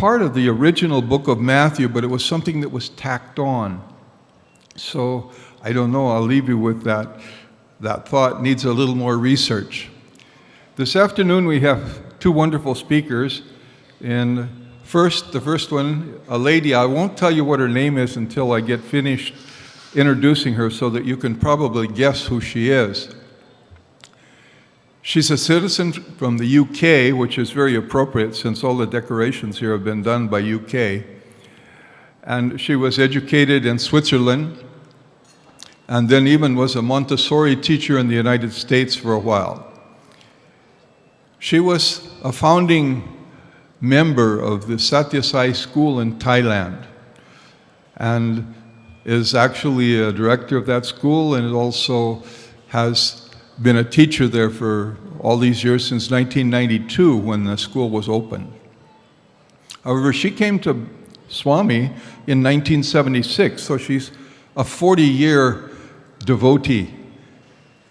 part of the original book of Matthew, but it was something that was tacked on. So I don't know, I'll leave you with that. That thought needs a little more research. This afternoon we have two wonderful speakers. And the first one, a lady, I won't tell you what her name is until I get finished introducing her so that you can probably guess who she is. She's a citizen from the UK, which is very appropriate since all the decorations here have been done by UK. And she was educated in Switzerland, and then even was a Montessori teacher in the United States for a while. She was a founding member of the Sathya school in Thailand, and is actually a director of that school, and also has been a teacher there for all these years since 1992 when the school was opened. However, she came to Swami in 1976, so she's a 40-year devotee,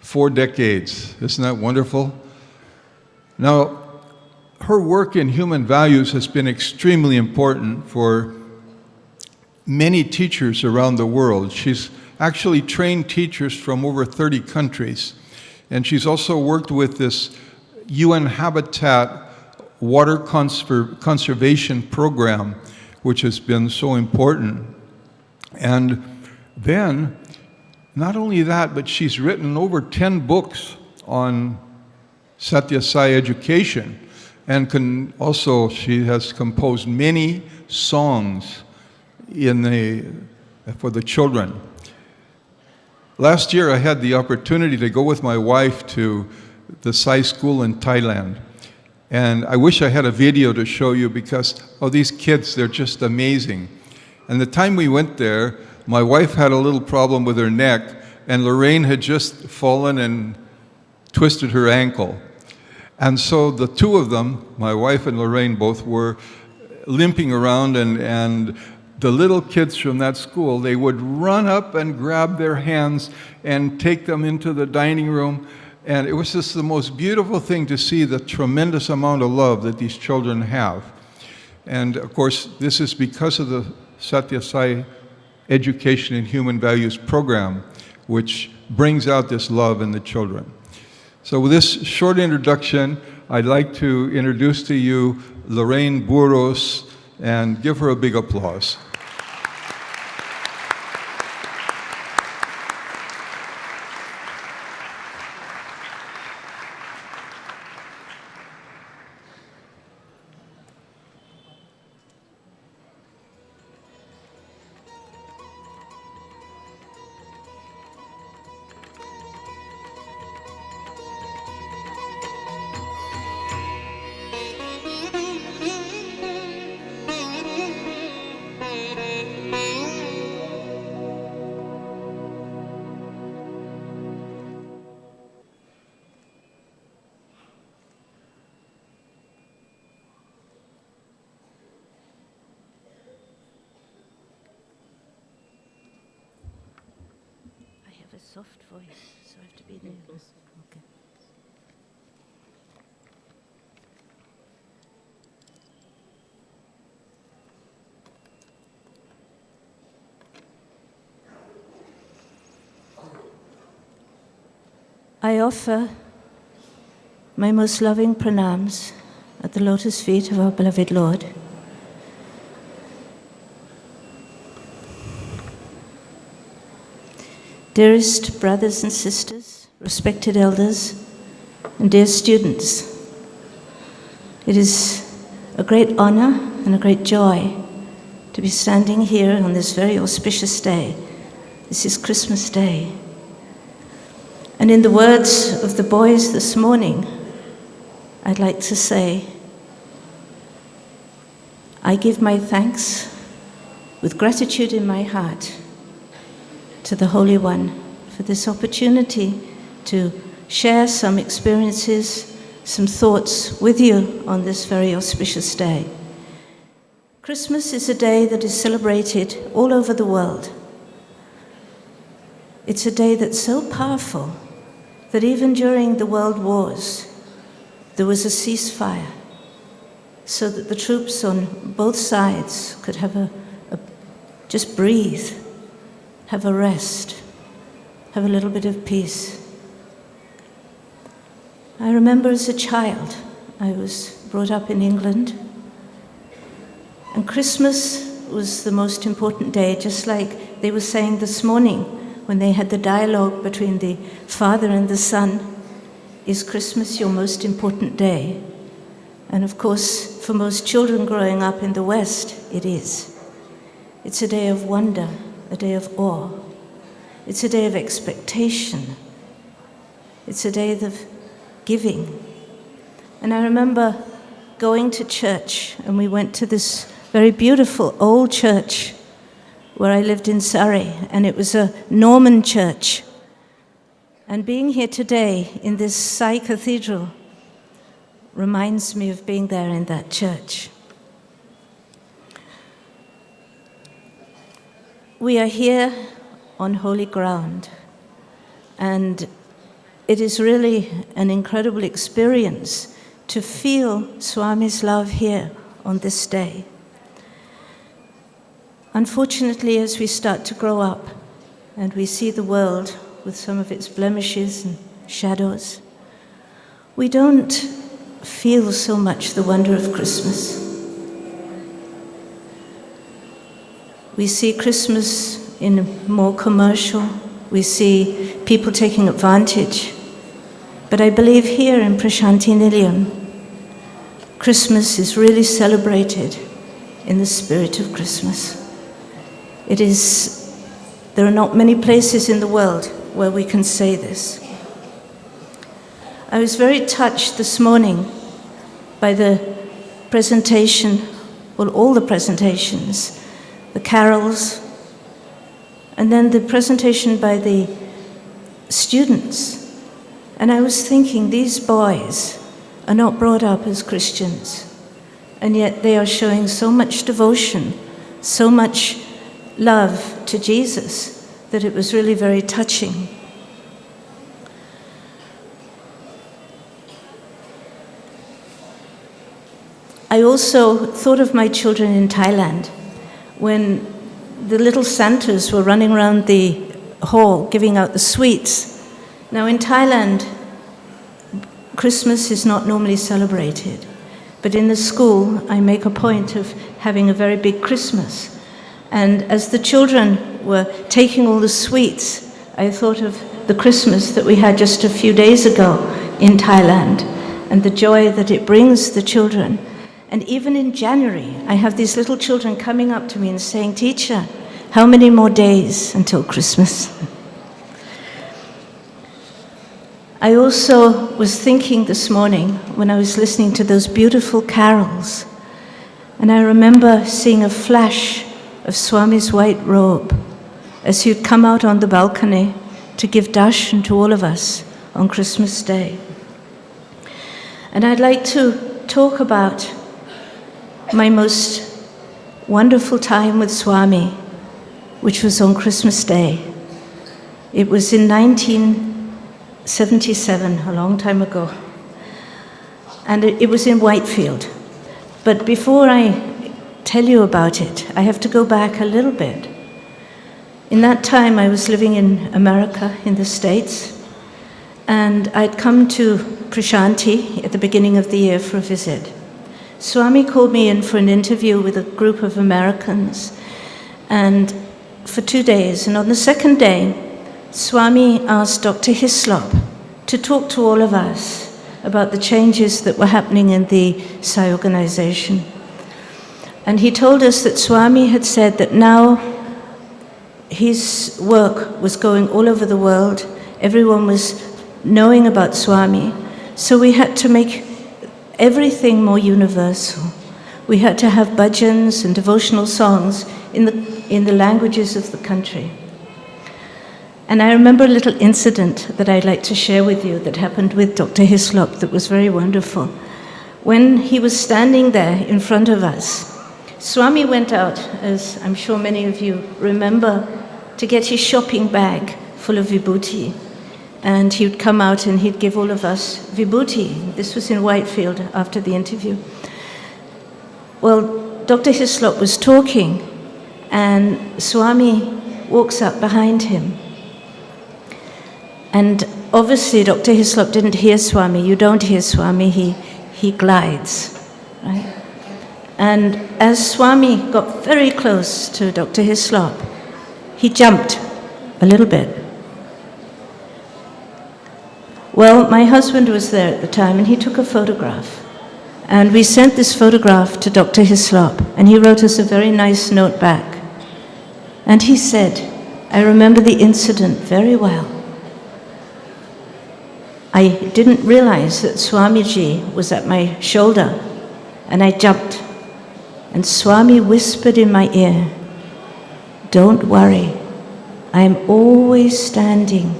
4 decades. Isn't that wonderful? Now, her work in human values has been extremely important for many teachers around the world. She's actually trained teachers from over 30 countries. And she's also worked with this UN Habitat water conservation program, which has been so important. And then, not only that, but she's written over 10 books on Sathya Sai education. And she has composed many songs for the children. Last year I had the opportunity to go with my wife to the Sai school in Thailand. And I wish I had a video to show you because, these kids, they're just amazing. And the time we went there, my wife had a little problem with her neck, and Lorraine had just fallen and twisted her ankle. And so the two of them, my wife and Lorraine, both were limping around, and the little kids from that school, they would run up and grab their hands and take them into the dining room. And it was just the most beautiful thing to see the tremendous amount of love that these children have. And of course, this is because of the Sathya Sai Education in Human Values program, which brings out this love in the children. So with this short introduction, I'd like to introduce to you Lorraine Burros and give her a big applause. Soft voice, so I have to be there. Okay. I offer my most loving pranams at the lotus feet of our beloved Lord. Dearest brothers and sisters, respected elders, and dear students, it is a great honor and a great joy to be standing here on this very auspicious day. This is Christmas Day. And in the words of the boys this morning, I'd like to say, I give my thanks with gratitude in my heart to the Holy One for this opportunity to share some experiences, some thoughts with you on this very auspicious day. Christmas is a day that is celebrated all over the world. It's a day that's so powerful that even during the world wars, there was a ceasefire. so that the troops on both sides could have just breathe, have a rest, have a little bit of peace. I remember as a child, I was brought up in England, and Christmas was the most important day, just like they were saying this morning when they had the dialogue between the Father and the Son. Is Christmas your most important day? And of course, for most children growing up in the West, it is. It's a day of wonder, a day of awe. It's a day of expectation. It's a day of giving. And I remember going to church, and we went to this very beautiful old church where I lived in Surrey, and it was a Norman church. And being here today in this Sai Cathedral reminds me of being there in that church. We are here on holy ground, and it is really an incredible experience to feel Swami's love here on this day. Unfortunately, as we start to grow up and we see the world with some of its blemishes and shadows, we don't feel so much the wonder of Christmas. We see Christmas in more commercial, we see people taking advantage. But I believe here in Prasanthi Nilayam, Christmas is really celebrated in the spirit of Christmas. There are not many places in the world where we can say this. I was very touched this morning by the presentation, well, all the presentations, the carols, and then the presentation by the students. And I was thinking, these boys are not brought up as Christians, and yet they are showing so much devotion, so much love to Jesus, that it was really very touching. I also thought of my children in Thailand when the little Santas were running around the hall giving out the sweets. Now in Thailand, Christmas is not normally celebrated, but in the school I make a point of having a very big Christmas. And as the children were taking all the sweets, I thought of the Christmas that we had just a few days ago in Thailand and the joy that it brings the children. And even in January, I have these little children coming up to me and saying, "Teacher, how many more days until Christmas?" I also was thinking this morning when I was listening to those beautiful carols, and I remember seeing a flash of Swami's white robe as he'd come out on the balcony to give darshan to all of us on Christmas Day. And I'd like to talk about my most wonderful time with Swami, which was on Christmas Day. It was in 1977, a long time ago, and it was in Whitefield. But before I tell you about it, I have to go back a little bit. In that time, I was living in America, in the States, and I'd come to Prasanthi at the beginning of the year for a visit. Swami called me in for an interview with a group of Americans, and for 2 days. And on the second day, Swami asked Dr. Hislop to talk to all of us about the changes that were happening in the Sai organization. And he told us that Swami had said that now his work was going all over the world. Everyone was knowing about Swami. So we had to make everything more universal. We had to have bhajans and devotional songs in the languages of the country. And I remember a little incident that I'd like to share with you that happened with Dr. Hislop that was very wonderful. When he was standing there in front of us, Swami went out, as I'm sure many of you remember, to get his shopping bag full of vibhuti. And he would come out and he'd give all of us vibhuti. This was in Whitefield after the interview. Well, Dr. Hislop was talking, and Swami walks up behind him. And obviously, Dr. Hislop didn't hear Swami. You don't hear Swami, he glides, right? And as Swami got very close to Dr. Hislop, he jumped a little bit. Well, my husband was there at the time, and he took a photograph. And we sent this photograph to Dr. Hislop, and he wrote us a very nice note back. And he said, I remember the incident very well. I didn't realize that Swamiji was at my shoulder, and I jumped. And Swami whispered in my ear, don't worry, I am always standing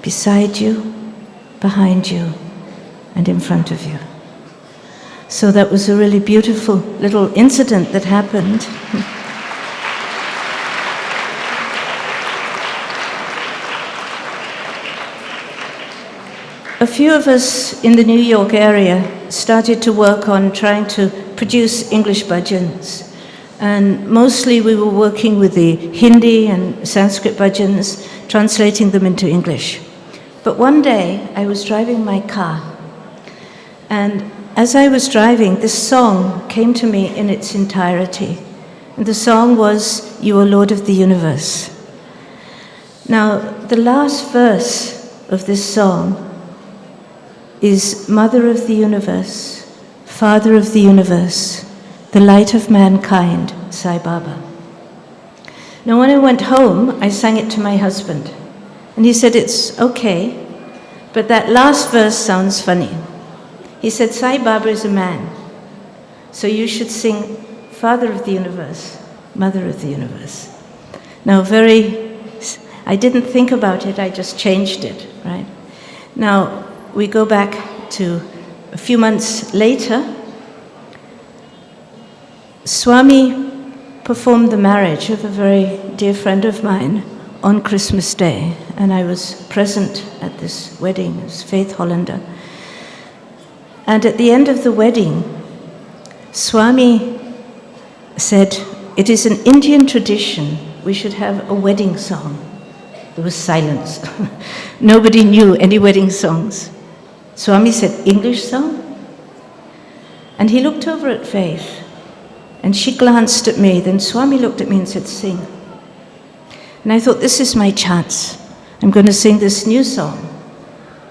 beside you, behind you, and in front of you. So that was a really beautiful little incident that happened. A few of us in the New York area started to work on trying to produce English bhajans. And mostly we were working with the Hindi and Sanskrit bhajans, translating them into English. But one day I was driving my car, and as I was driving, this song came to me in its entirety. And the song was, You Are Lord of the Universe. Now, the last verse of this song is Mother of the Universe, Father of the Universe, the light of mankind, Sai Baba. Now, when I went home, I sang it to my husband. And he said, it's okay, but that last verse sounds funny. He said, Sai Baba is a man, so you should sing Father of the Universe, Mother of the Universe. Now, I didn't think about it, I just changed it, right? Now, we go back to a few months later. Swami performed the marriage of a very dear friend of mine on Christmas Day, and I was present at this wedding. It was Faith Hollander. And at the end of the wedding, Swami said, it is an Indian tradition, we should have a wedding song. There was silence. Nobody knew any wedding songs. Swami said, English song? And he looked over at Faith, and she glanced at me. Then Swami looked at me and said, sing. And I thought, this is my chance. I'm going to sing this new song.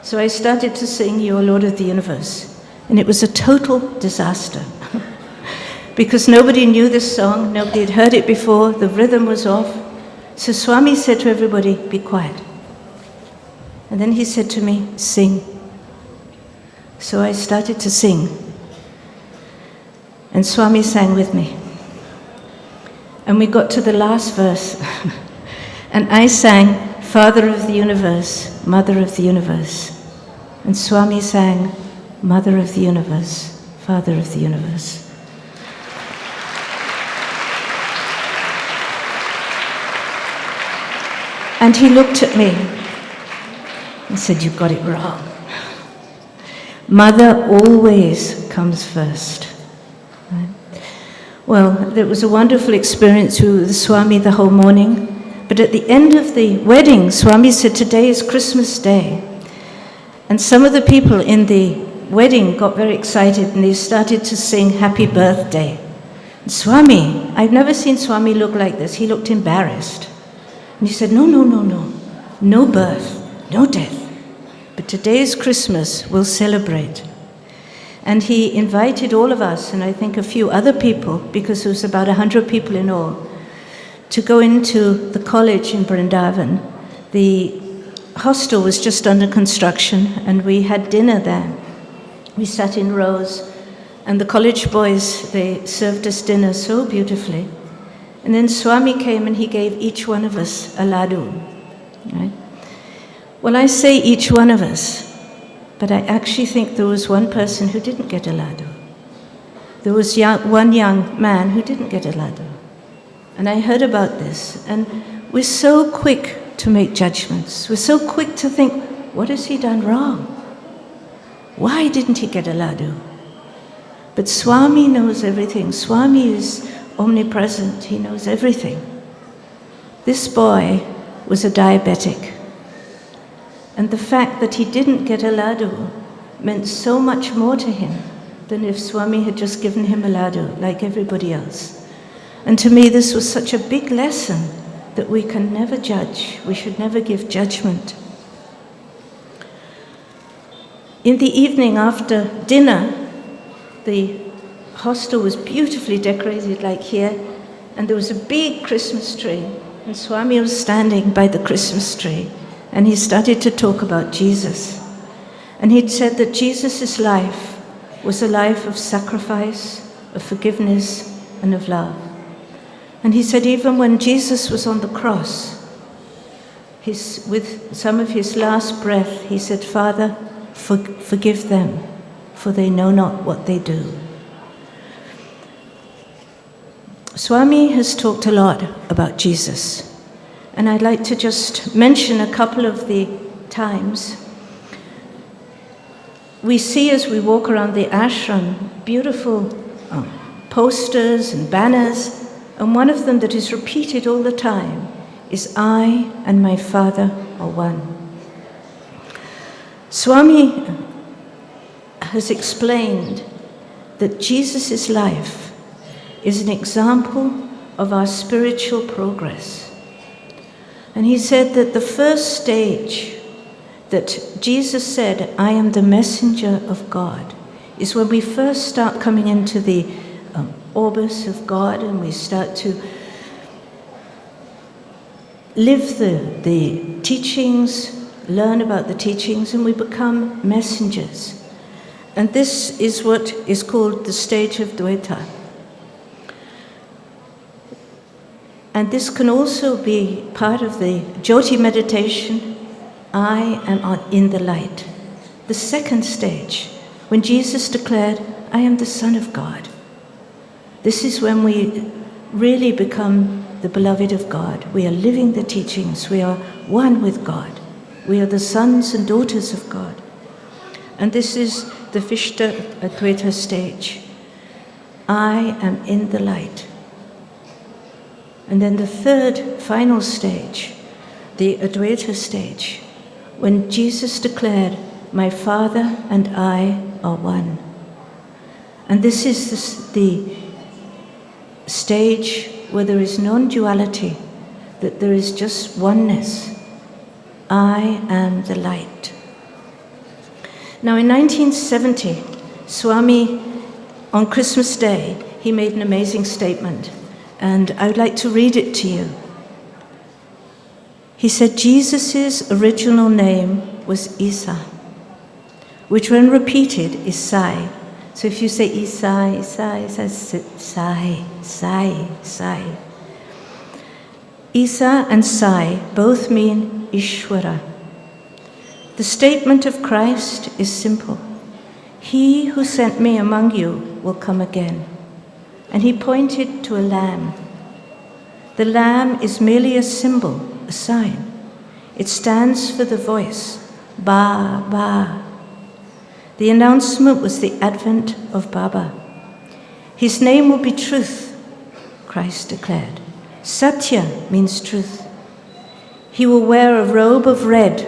So I started to sing You Are Lord of the Universe. And it was a total disaster. Because nobody knew this song, nobody had heard it before, the rhythm was off. So Swami said to everybody, be quiet. And then he said to me, sing. So I started to sing. And Swami sang with me. And we got to the last verse. And I sang, Father of the Universe, Mother of the Universe. And Swami sang, Mother of the Universe, Father of the Universe. And he looked at me and said, you got it wrong. Mother always comes first. Right? Well, it was a wonderful experience with Swami the whole morning. But at the end of the wedding, Swami said, today is Christmas Day. And some of the people in the wedding got very excited and they started to sing Happy Birthday. And Swami, I've never seen Swami look like this. He looked embarrassed. And he said, no, no, no, no. No birth, no death. But today is Christmas, we'll celebrate. And he invited all of us, and I think a few other people, because there was about 100 people in all, to go into the college in Vrindavan. The hostel was just under construction, and we had dinner there. We sat in rows, and the college boys, they served us dinner so beautifully. And then Swami came and he gave each one of us a laddu. Right? Well, I say each one of us, but I actually think there was one person who didn't get a laddu. There was one young man who didn't get a laddu. And I heard about this, and we're so quick to make judgments. We're so quick to think, what has he done wrong? Why didn't he get a laddu? But Swami knows everything. Swami is omnipresent. He knows everything. This boy was a diabetic. And the fact that he didn't get a laddu meant so much more to him than if Swami had just given him a laddu like everybody else. And to me, this was such a big lesson that we can never judge. We should never give judgment. In the evening after dinner, the hostel was beautifully decorated like here, and there was a big Christmas tree, and Swami was standing by the Christmas tree, and he started to talk about Jesus. And he'd said that Jesus' life was a life of sacrifice, of forgiveness, and of love. And he said even when Jesus was on the cross, with some of his last breath, he said, "Father, forgive them, for they know not what they do." Swami has talked a lot about Jesus, and I'd like to just mention a couple of the times. We see as we walk around the ashram beautiful posters and banners, and one of them that is repeated all the time is, "I and my Father are one." Swami has explained that Jesus' life is an example of our spiritual progress. And he said that the first stage that Jesus said, "I am the messenger of God," is when we first start coming into the orbis of God and we start to live the teachings, learn about the teachings, and we become messengers. And this is what is called the stage of Dvaita. And this can also be part of the Jyoti meditation, "I am in the light." The second stage, when Jesus declared, "I am the Son of God." This is when we really become the beloved of God. We are living the teachings. We are one with God. We are the sons and daughters of God. And this is the Vishta Advaita stage. I am in the light. And then the third, final stage, the Advaita stage, when Jesus declared, "My Father and I are one." And this is the stage where there is non-duality, that there is just oneness. I am the light. Now in 1970, Swami, on Christmas Day, he made an amazing statement, and I would like to read it to you. He said, Jesus' original name was Isa, which when repeated is Sai. So if you say Isa, Isa, Isa, Sai, Sai, Sai. Isa and Sai both mean Ishvara. The statement of Christ is simple. He who sent me among you will come again. And he pointed to a lamb. The lamb is merely a symbol, a sign. It stands for the voice, Ba, Ba. The announcement was the advent of Baba. His name will be truth, Christ declared. Sathya means truth. He will wear a robe of red,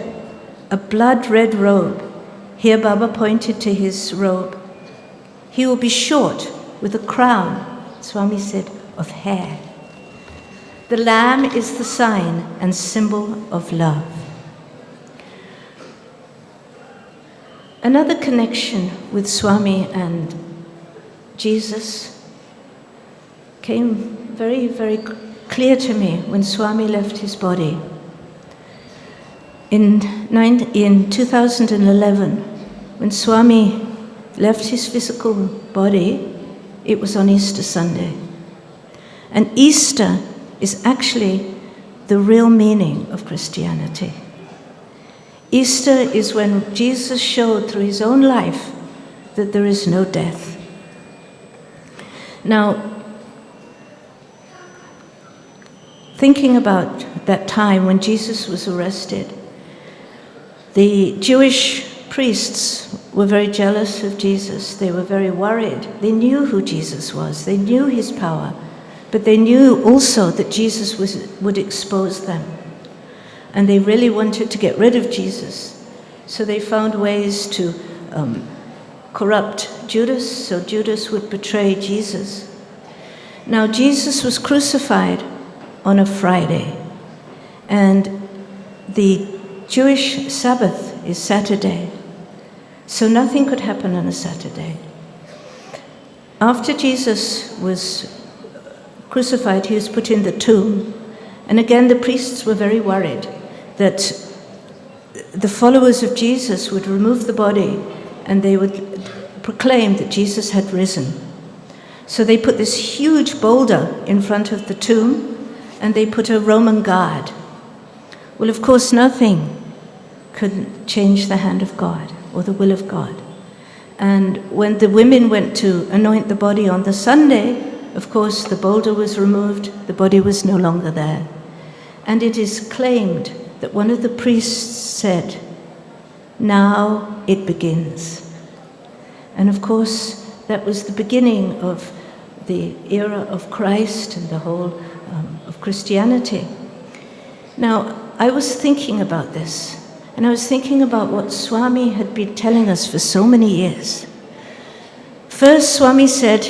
a blood-red robe. Here Baba pointed to his robe. He will be short with a crown, Swami said, of hair. The lamb is the sign and symbol of love. Another connection with Swami and Jesus came very, very clear to me when Swami left his body. In 2011, when Swami left his physical body, it was on Easter Sunday. And Easter is actually the real meaning of Christianity. Easter is when Jesus showed through his own life that there is no death. Now, thinking about that time when Jesus was arrested, the Jewish priests were very jealous of Jesus. They were very worried. They knew who Jesus was. They knew his power. But they knew also that Jesus would expose them. And they really wanted to get rid of Jesus. So they found ways to corrupt Judas, so Judas would betray Jesus. Now, Jesus was crucified on a Friday, and the Jewish Sabbath is Saturday, so nothing could happen on a Saturday. After Jesus was crucified, he was put in the tomb, and again the priests were very worried that the followers of Jesus would remove the body and they would proclaim that Jesus had risen. So they put this huge boulder in front of the tomb and they put a Roman guard. Well, of course, nothing could change the hand of God or the will of God. And when the women went to anoint the body on the Sunday, of course, the boulder was removed, the body was no longer there. And it is claimed that one of the priests said, "Now it begins." And of course, that was the beginning of the era of Christ and the whole of Christianity. Now, I was thinking about this, and I was thinking about what Swami had been telling us for so many years. First, Swami said,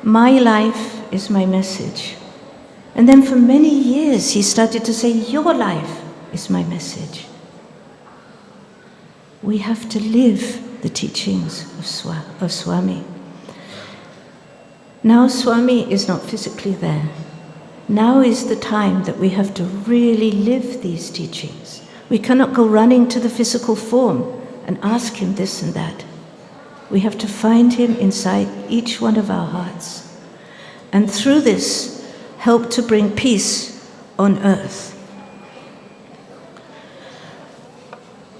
"My life is my message." And then for many years, he started to say, "Your life is my message." We have to live the teachings of Swami. Now Swami is not physically there. Now is the time that we have to really live these teachings. We cannot go running to the physical form and ask him this and that. We have to find him inside each one of our hearts. And through this, help to bring peace on earth.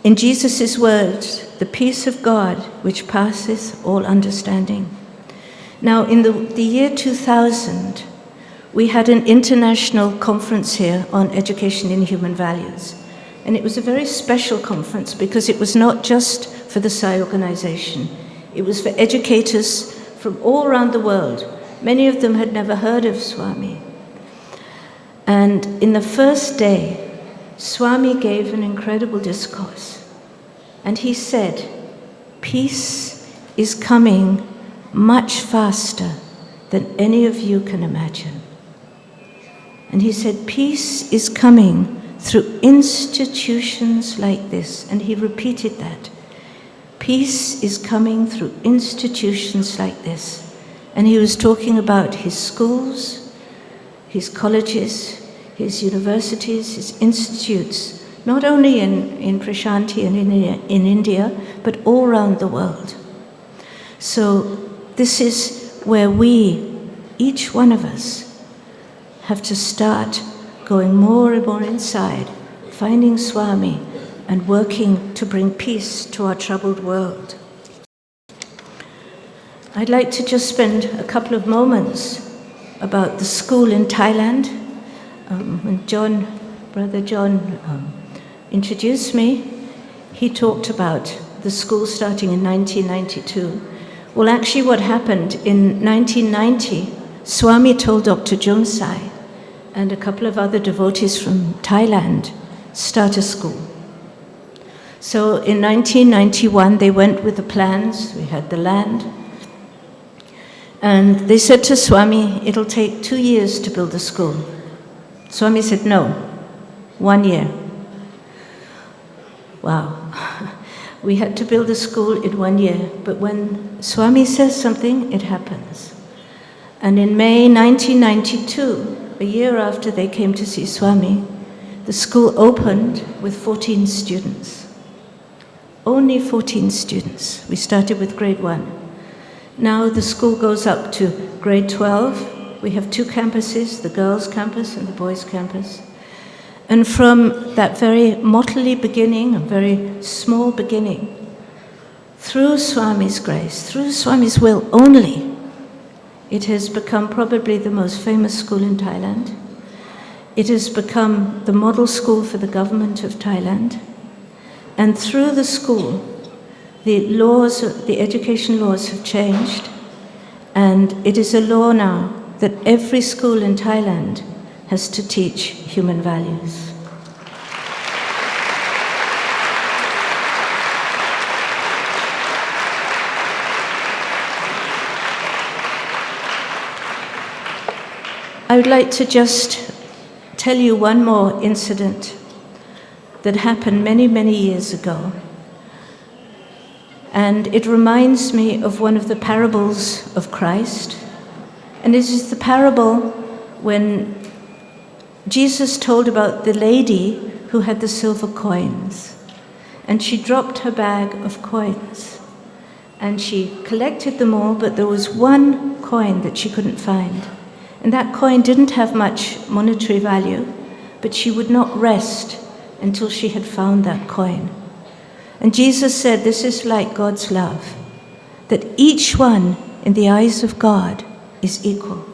In Jesus' words, the peace of God which passeth all understanding. Now, in the year 2000, we had an international conference here on education in human values. And it was a very special conference because it was not just for the Sai organization. It was for educators from all around the world. Many of them had never heard of Swami. And in the first day, Swami gave an incredible discourse. And he said, "Peace is coming much faster than any of you can imagine." And he said, "Peace is coming through institutions like this." And he repeated that. Peace is coming through institutions like this. And he was talking about his schools, his colleges, his universities, his institutes, not only in Prasanthi and in India, but all around the world. So this is where we, each one of us, have to start going more and more inside, finding Swami and working to bring peace to our troubled world. I'd like to just spend a couple of moments about the school in Thailand. When Brother John introduced me, he talked about the school starting in 1992. Well, actually what happened in 1990, Swami told Dr. Jumsai and a couple of other devotees from Thailand, start a school. So in 1991, they went with the plans, we had the land, and they said to Swami, "It'll take 2 years to build a school." Swami said, "No, 1 year." Wow. We had to build a school in 1 year, but when Swami says something, it happens. And in May 1992, a year after they came to see Swami, the school opened with 14 students. Only 14 students. We started with grade 1. Now the school goes up to grade 12. We have 2 campuses, the girls' campus and the boys' campus. And from that very motley beginning, a very small beginning, through Swami's grace, through Swami's will only, it has become probably the most famous school in Thailand. It has become the model school for the government of Thailand. And through the school, the education laws have changed, and it is a law now that every school in Thailand has to teach human values. I would like to just tell you one more incident that happened many, many years ago. And it reminds me of one of the parables of Christ. And it is the parable when Jesus told about the lady who had the silver coins. And she dropped her bag of coins. And she collected them all, but there was one coin that she couldn't find. And that coin didn't have much monetary value, but she would not rest until she had found that coin. And Jesus said, this is like God's love, that each one in the eyes of God is equal,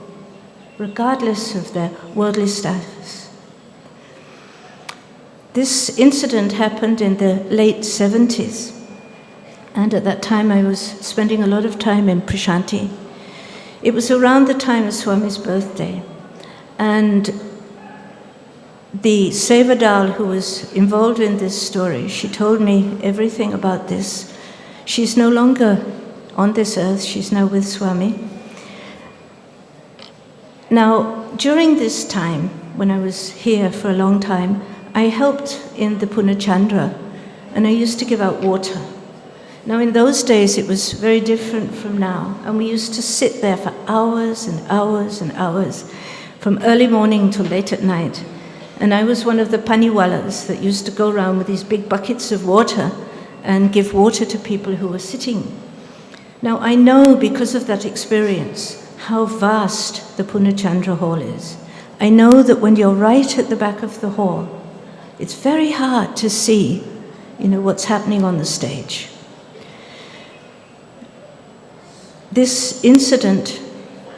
regardless of their worldly status. This incident happened in the late 70s, and at that time I was spending a lot of time in Prasanthi. It was around the time of Swami's birthday, and the Sevadal who was involved in this story, she told me everything about this. She's no longer on this earth, she's now with Swami. Now, during this time, when I was here for a long time, I helped in the Punachandra, and I used to give out water. Now, in those days, it was very different from now, and we used to sit there for hours and hours and hours, from early morning till late at night. And I was one of the paniwalas that used to go around with these big buckets of water and give water to people who were sitting. Now, I know because of that experience how vast the Punachandra hall is. I know that when you're right at the back of the hall, it's very hard to see, what's happening on the stage. This incident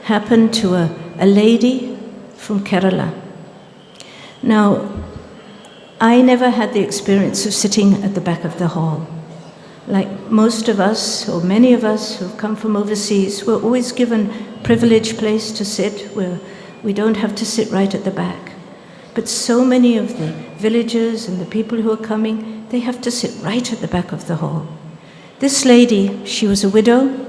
happened to a lady from Kerala. Now, I never had the experience of sitting at the back of the hall. Like most of us, or many of us who've come from overseas, we're always given a privileged place to sit where we don't have to sit right at the back. But so many of the villagers and the people who are coming, they have to sit right at the back of the hall. This lady, she was a widow.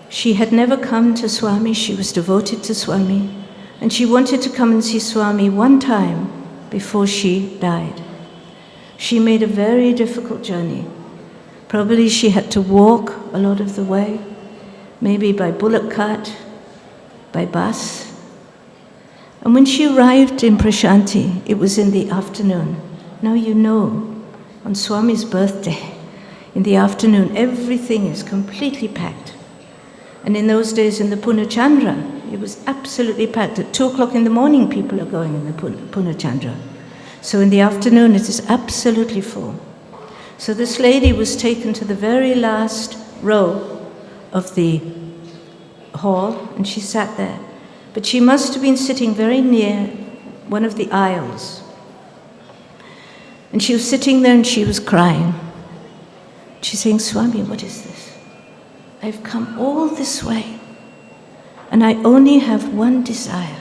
She had never come to Swami, she was devoted to Swami, and she wanted to come and see Swami one time before she died. She made a very difficult journey. Probably she had to walk a lot of the way, maybe by bullock cart, by bus. And when she arrived in Prasanthi, it was in the afternoon. Now on Swami's birthday, in the afternoon, everything is completely packed. And in those days in the Punachandra, it was absolutely packed. At 2 o'clock in the morning, people are going in the Punachandra. So in the afternoon, it is absolutely full. So this lady was taken to the very last row of the hall, and she sat there. But she must have been sitting very near one of the aisles. And she was sitting there and she was crying. She's saying, Swami, what is this? I've come all this way, and I only have one desire.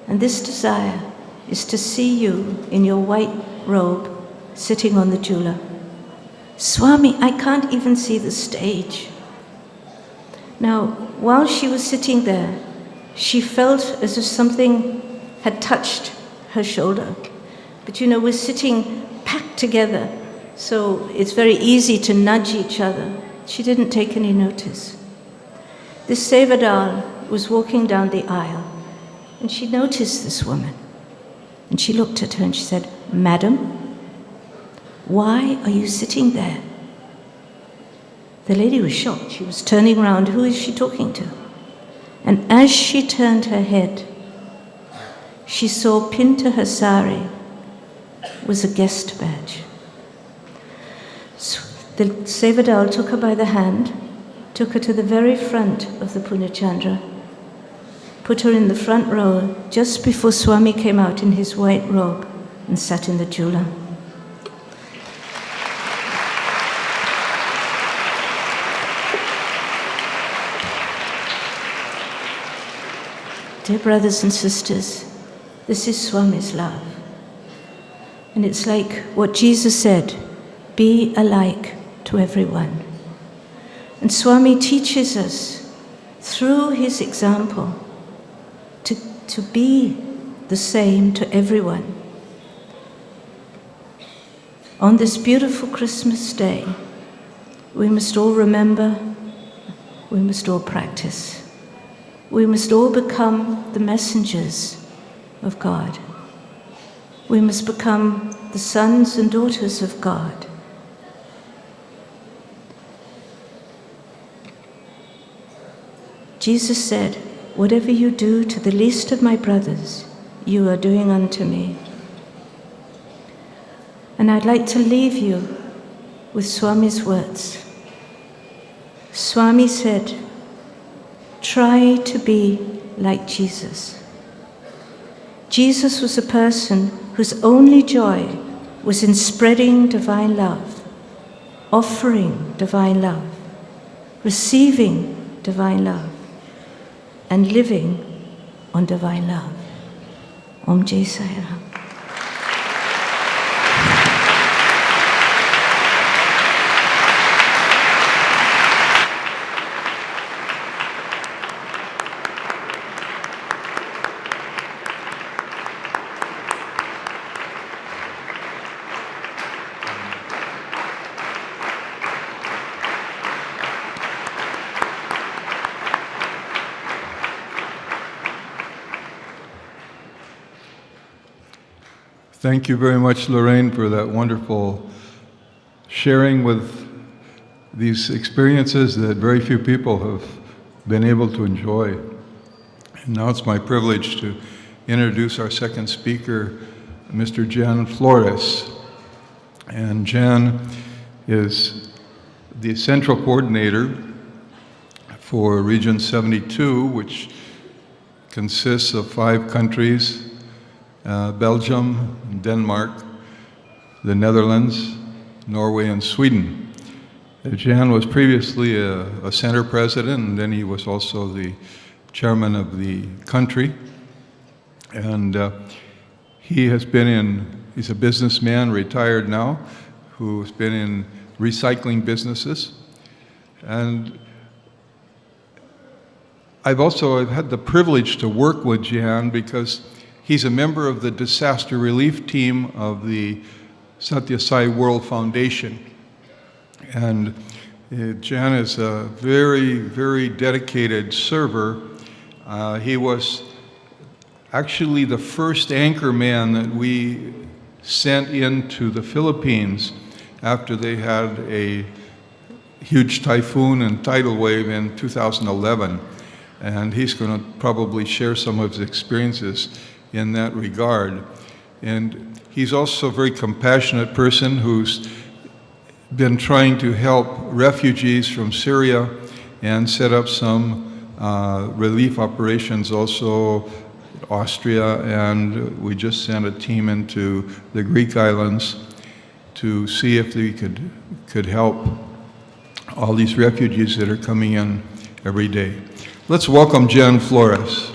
And this desire is to see you in your white robe, sitting on the jula. Swami, I can't even see the stage. Now, while she was sitting there, she felt as if something had touched her shoulder. But we're sitting packed together, so it's very easy to nudge each other. She didn't take any notice. This Sevadal was walking down the aisle, and she noticed this woman. And she looked at her and she said, Madam, why are you sitting there? The lady was shocked. She was turning around. Who is she talking to? And as she turned her head, she saw pinned to her sari was a guest badge. So the Sevadal took her by the hand, took her to the very front of the Punachandra, put her in the front row just before Swami came out in his white robe and sat in the jula. Dear brothers and sisters, this is Swami's love. And it's like what Jesus said, be alike to everyone. And Swami teaches us through his example to be the same to everyone. On this beautiful Christmas day, we must all remember, we must all practice. We must all become the messengers of God. We must become the sons and daughters of God. Jesus said, whatever you do to the least of my brothers, you are doing unto me. And I'd like to leave you with Swami's words. Swami said, try to be like Jesus. Jesus was a person whose only joy was in spreading divine love, offering divine love, receiving divine love, and living on divine love. Om Jai Sai Ram. Thank you very much, Lorraine, for that wonderful sharing with these experiences that very few people have been able to enjoy. And now it's my privilege to introduce our second speaker, Mr. Jan Flores. And Jan is the central coordinator for Region 72, which consists of 5 countries, Belgium, Denmark, the Netherlands, Norway, and Sweden. Jan was previously a center president, and then he was also the chairman of the country. And he's a businessman, retired now, who's been in recycling businesses. And I've had the privilege to work with Jan because he's a member of the disaster relief team of the Sathya Sai World Foundation. And Jan is a very, very dedicated server. He was actually the first anchor man that we sent into the Philippines after they had a huge typhoon and tidal wave in 2011. And he's going to probably share some of his experiences in that regard. And he's also a very compassionate person who's been trying to help refugees from Syria and set up some relief operations also in Austria, and we just sent a team into the Greek islands to see if we could help all these refugees that are coming in every day. Let's welcome Jan Flores.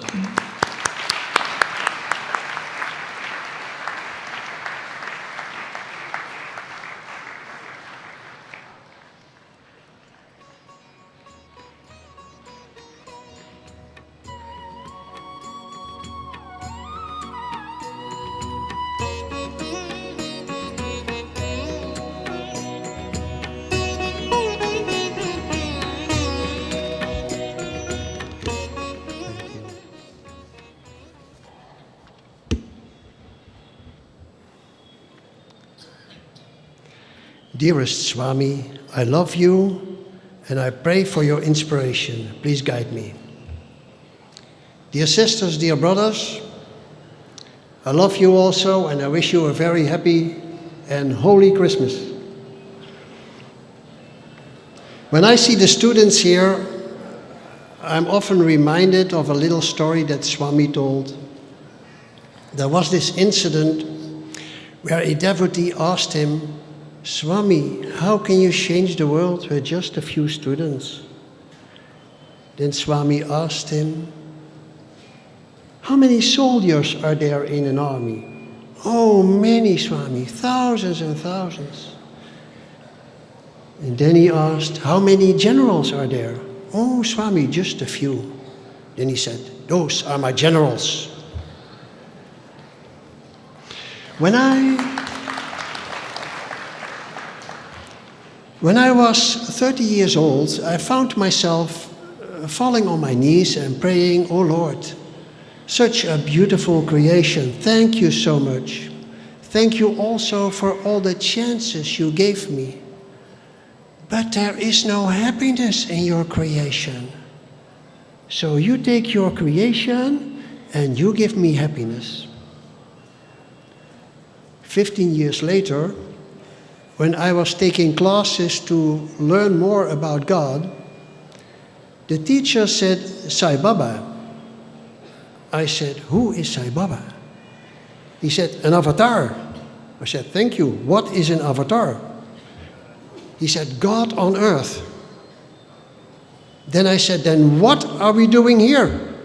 Dearest Swami, I love you and I pray for your inspiration. Please guide me. Dear sisters, dear brothers, I love you also and I wish you a very happy and holy Christmas. When I see the students here, I'm often reminded of a little story that Swami told. There was this incident where a devotee asked him, Swami, how can you change the world with just a few students? Then Swami asked him, How many soldiers are there in an army? Oh, many, Swami, thousands and thousands. And then he asked, how many generals are there? Oh, Swami, just a few. Then he said, those are my generals. When I was 30 years old, I found myself falling on my knees and praying, oh Lord, such a beautiful creation. Thank you so much. Thank you also for all the chances you gave me. But there is no happiness in your creation. So you take your creation and you give me happiness. 15 years later, when I was taking classes to learn more about God, the teacher said, Sai Baba. I said, who is Sai Baba? He said, an avatar. I said, thank you. What is an avatar? He said, God on earth. Then I said, then what are we doing here?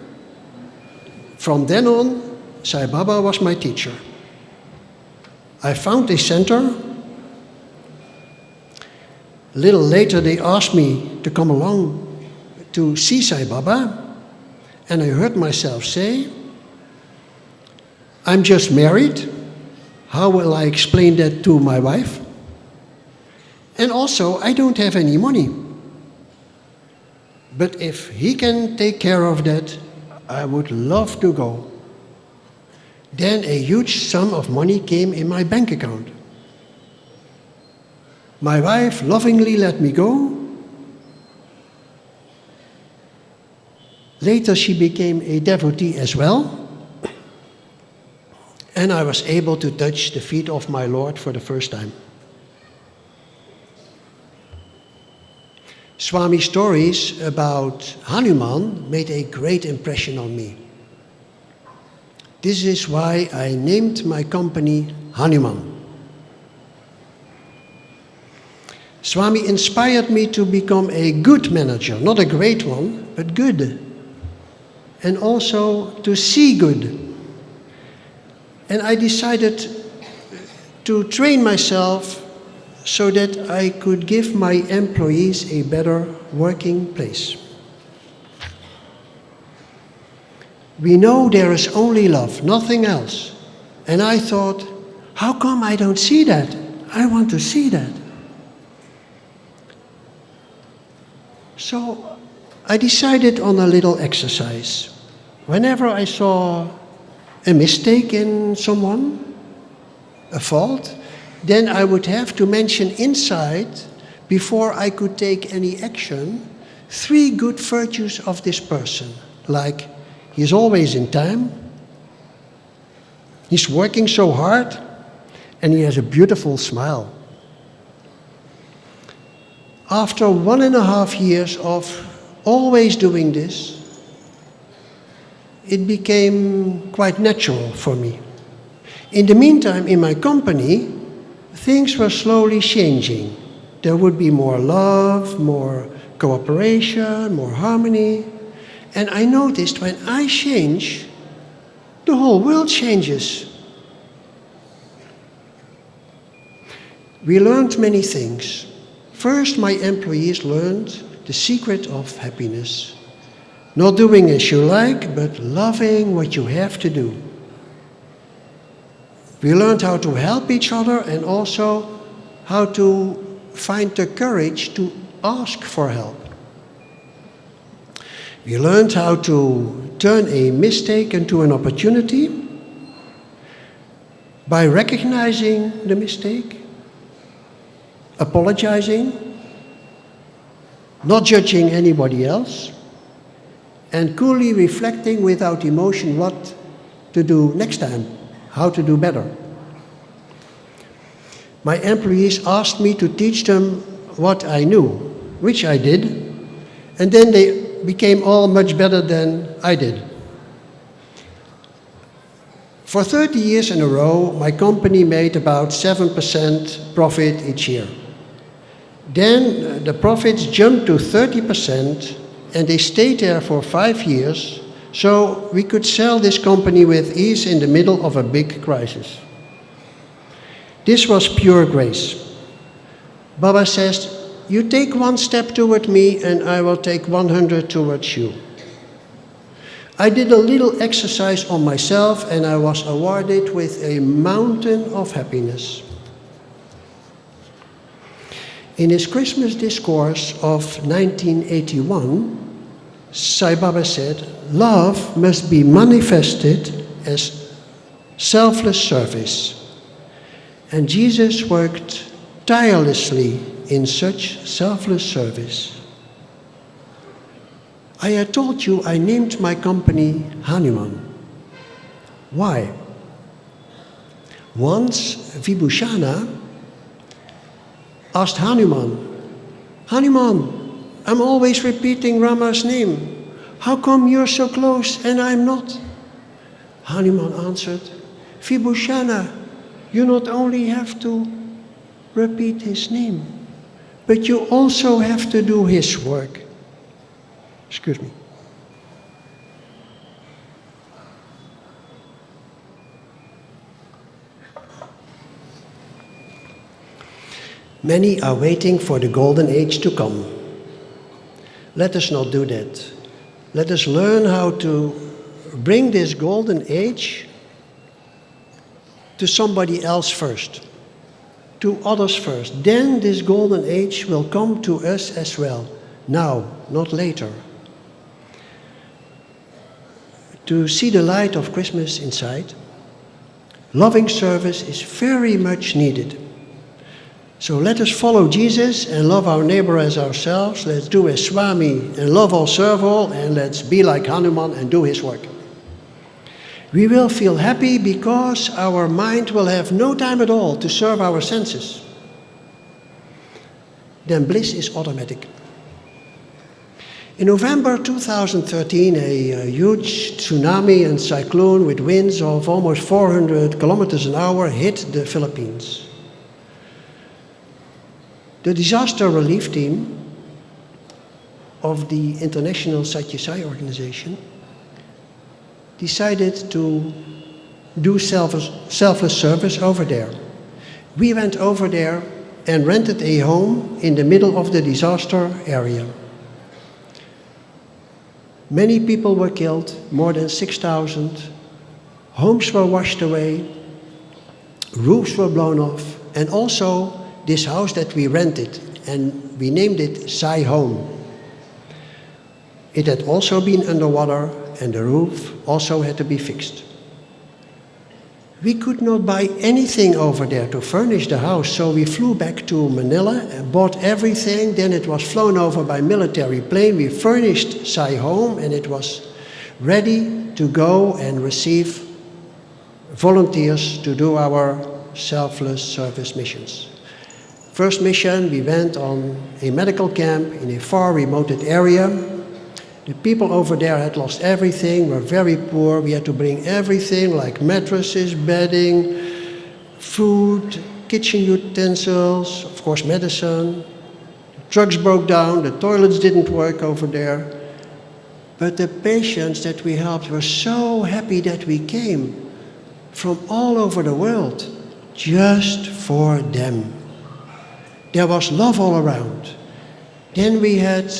From then on, Sai Baba was my teacher. I found a center. A little later, they asked me to come along to see Sai Baba, and I heard myself say, I'm just married. How will I explain that to my wife? And also, I don't have any money. But if he can take care of that, I would love to go. Then a huge sum of money came in my bank account. My wife lovingly let me go. Later she became a devotee as well. And I was able to touch the feet of my Lord for the first time. Swami's stories about Hanuman made a great impression on me. This is why I named my company Hanuman. Swami inspired me to become a good manager, not a great one, but good. And also to see good. And I decided to train myself so that I could give my employees a better working place. We know there is only love, nothing else. And I thought, how come I don't see that? I want to see that. So I decided on a little exercise. Whenever I saw a mistake in someone, a fault, then I would have to mention inside, before I could take any action, 3 good virtues of this person. Like, he is always in time, he's working so hard, and he has a beautiful smile. After 1.5 years of always doing this, it became quite natural for me. In the meantime, in my company, things were slowly changing. There would be more love, more cooperation, more harmony. And I noticed when I change, the whole world changes. We learned many things. First, my employees learned the secret of happiness. Not doing as you like, but loving what you have to do. We learned how to help each other and also how to find the courage to ask for help. We learned how to turn a mistake into an opportunity by recognizing the mistake, apologizing, not judging anybody else, and coolly reflecting without emotion what to do next time, how to do better. My employees asked me to teach them what I knew, which I did, and then they became all much better than I did. For 30 years in a row, my company made about 7% profit each year. Then the profits jumped to 30%, and they stayed there for 5 years, so we could sell this company with ease in the middle of a big crisis. This was pure grace. Baba says, you take one step toward me and I will take 100 towards you. I did a little exercise on myself and I was awarded with a mountain of happiness. In his Christmas discourse of 1981, Sai Baba said, love must be manifested as selfless service. And Jesus worked tirelessly in such selfless service. I had told you I named my company Hanuman. Why? Once Vibhushana asked Hanuman, Hanuman, I'm always repeating Rama's name. How come you're so close and I'm not? Hanuman answered, Vibhushana, you not only have to repeat his name, but you also have to do his work. Excuse me. Many are waiting for the golden age to come. Let us not do that. Let us learn how to bring this golden age to somebody else first, to others first. Then this golden age will come to us as well. Now, not later. To see the light of Christmas inside, loving service is very much needed. So let us follow Jesus and love our neighbor as ourselves. Let's do as Swami and love all, serve all, and let's be like Hanuman and do his work. We will feel happy because our mind will have no time at all to serve our senses. Then bliss is automatic. In November 2013, a huge tsunami and cyclone with winds of almost 400 kilometers an hour hit the Philippines. The disaster relief team of the International Sathya organization decided to do selfless service over there. We went over there and rented a home in the middle of the disaster area. Many people were killed, more than 6,000. Homes were washed away, roofs were blown off, and also this house that we rented, and we named it Sai Home. It had also been underwater, and the roof also had to be fixed. We could not buy anything over there to furnish the house, so we flew back to Manila and bought everything. Then it was flown over by military plane. We furnished Sai Home, and it was ready to go and receive volunteers to do our selfless service missions. First mission, we went on a medical camp in a far remote area. The people over there had lost everything, were very poor. We had to bring everything like mattresses, bedding, food, kitchen utensils, of course medicine. Trucks broke down, the toilets didn't work over there. But the patients that we helped were so happy that we came from all over the world just for them. There was love all around. Then we had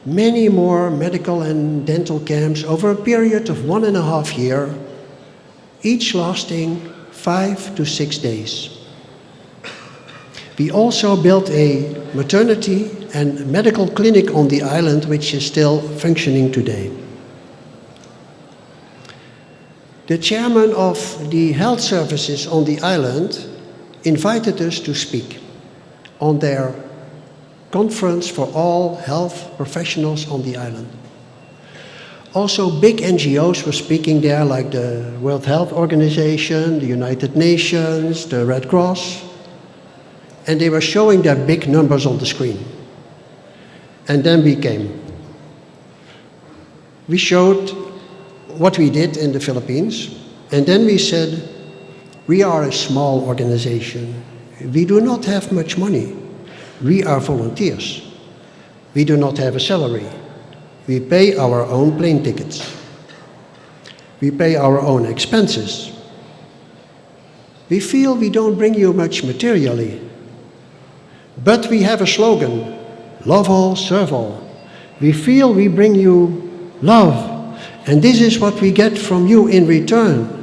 many more medical and dental camps over a period of 1.5 years, each lasting 5 to 6 days. We also built a maternity and medical clinic on the island, which is still functioning today. The chairman of the health services on the island invited us to speak on their conference for all health professionals on the island. Also, big NGOs were speaking there, like the World Health Organization, the United Nations, the Red Cross, and they were showing their big numbers on the screen. And then we came. We showed what we did in the Philippines, and then we said, we are a small organization. We do not have much money. We are volunteers. We do not have a salary. We pay our own plane tickets. We pay our own expenses. We feel we don't bring you much materially. But we have a slogan, love all, serve all. We feel we bring you love, and this is what we get from you in return.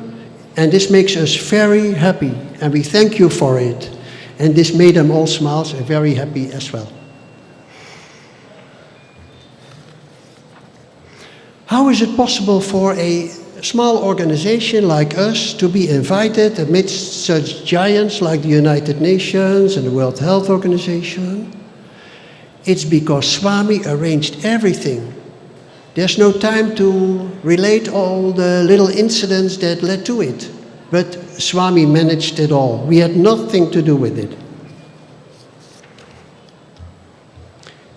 And this makes us very happy, and we thank you for it. And this made them all smile and very happy as well. How is it possible for a small organization like us to be invited amidst such giants like the United Nations and the World Health Organization? It's because Swami arranged everything. There's no time to relate all the little incidents that led to it, but Swami managed it all. We had nothing to do with it.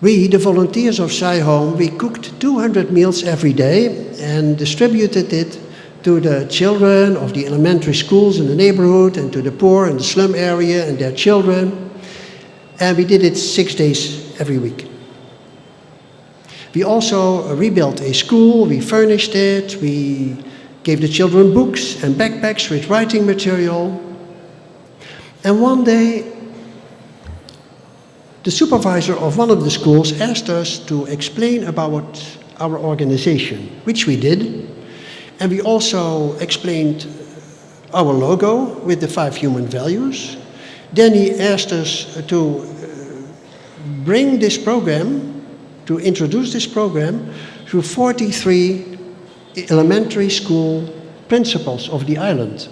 We, the volunteers of Sai Home, we cooked 200 meals every day and distributed it to the children of the elementary schools in the neighborhood and to the poor in the slum area and their children. And we did it 6 days every week. We also rebuilt a school, we furnished it, we gave the children books and backpacks with writing material. And one day, the supervisor of one of the schools asked us to explain about our organization, which we did. And we also explained our logo with the 5 human values. Then he asked us to bring this program, to introduce this program to 43 elementary school principals of the island.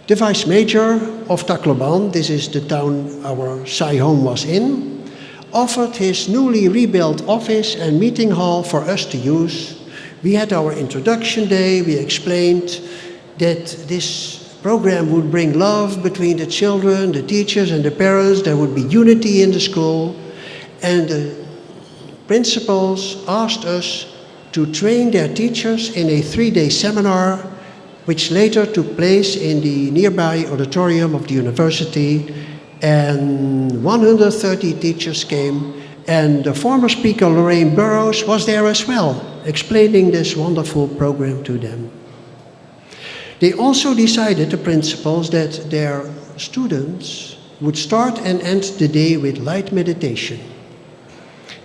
The vice major of Tacloban, this is the town our Sai Home was in, offered his newly rebuilt office and meeting hall for us to use. We had our introduction day, we explained that this program would bring love between the children, the teachers and the parents, there would be unity in the school, and the principals asked us to train their teachers in a 3-day seminar, which later took place in the nearby auditorium of the university, and 130 teachers came, and the former speaker, Lorraine Burroughs, was there as well, explaining this wonderful program to them. They also decided, the principals, that their students would start and end the day with light meditation.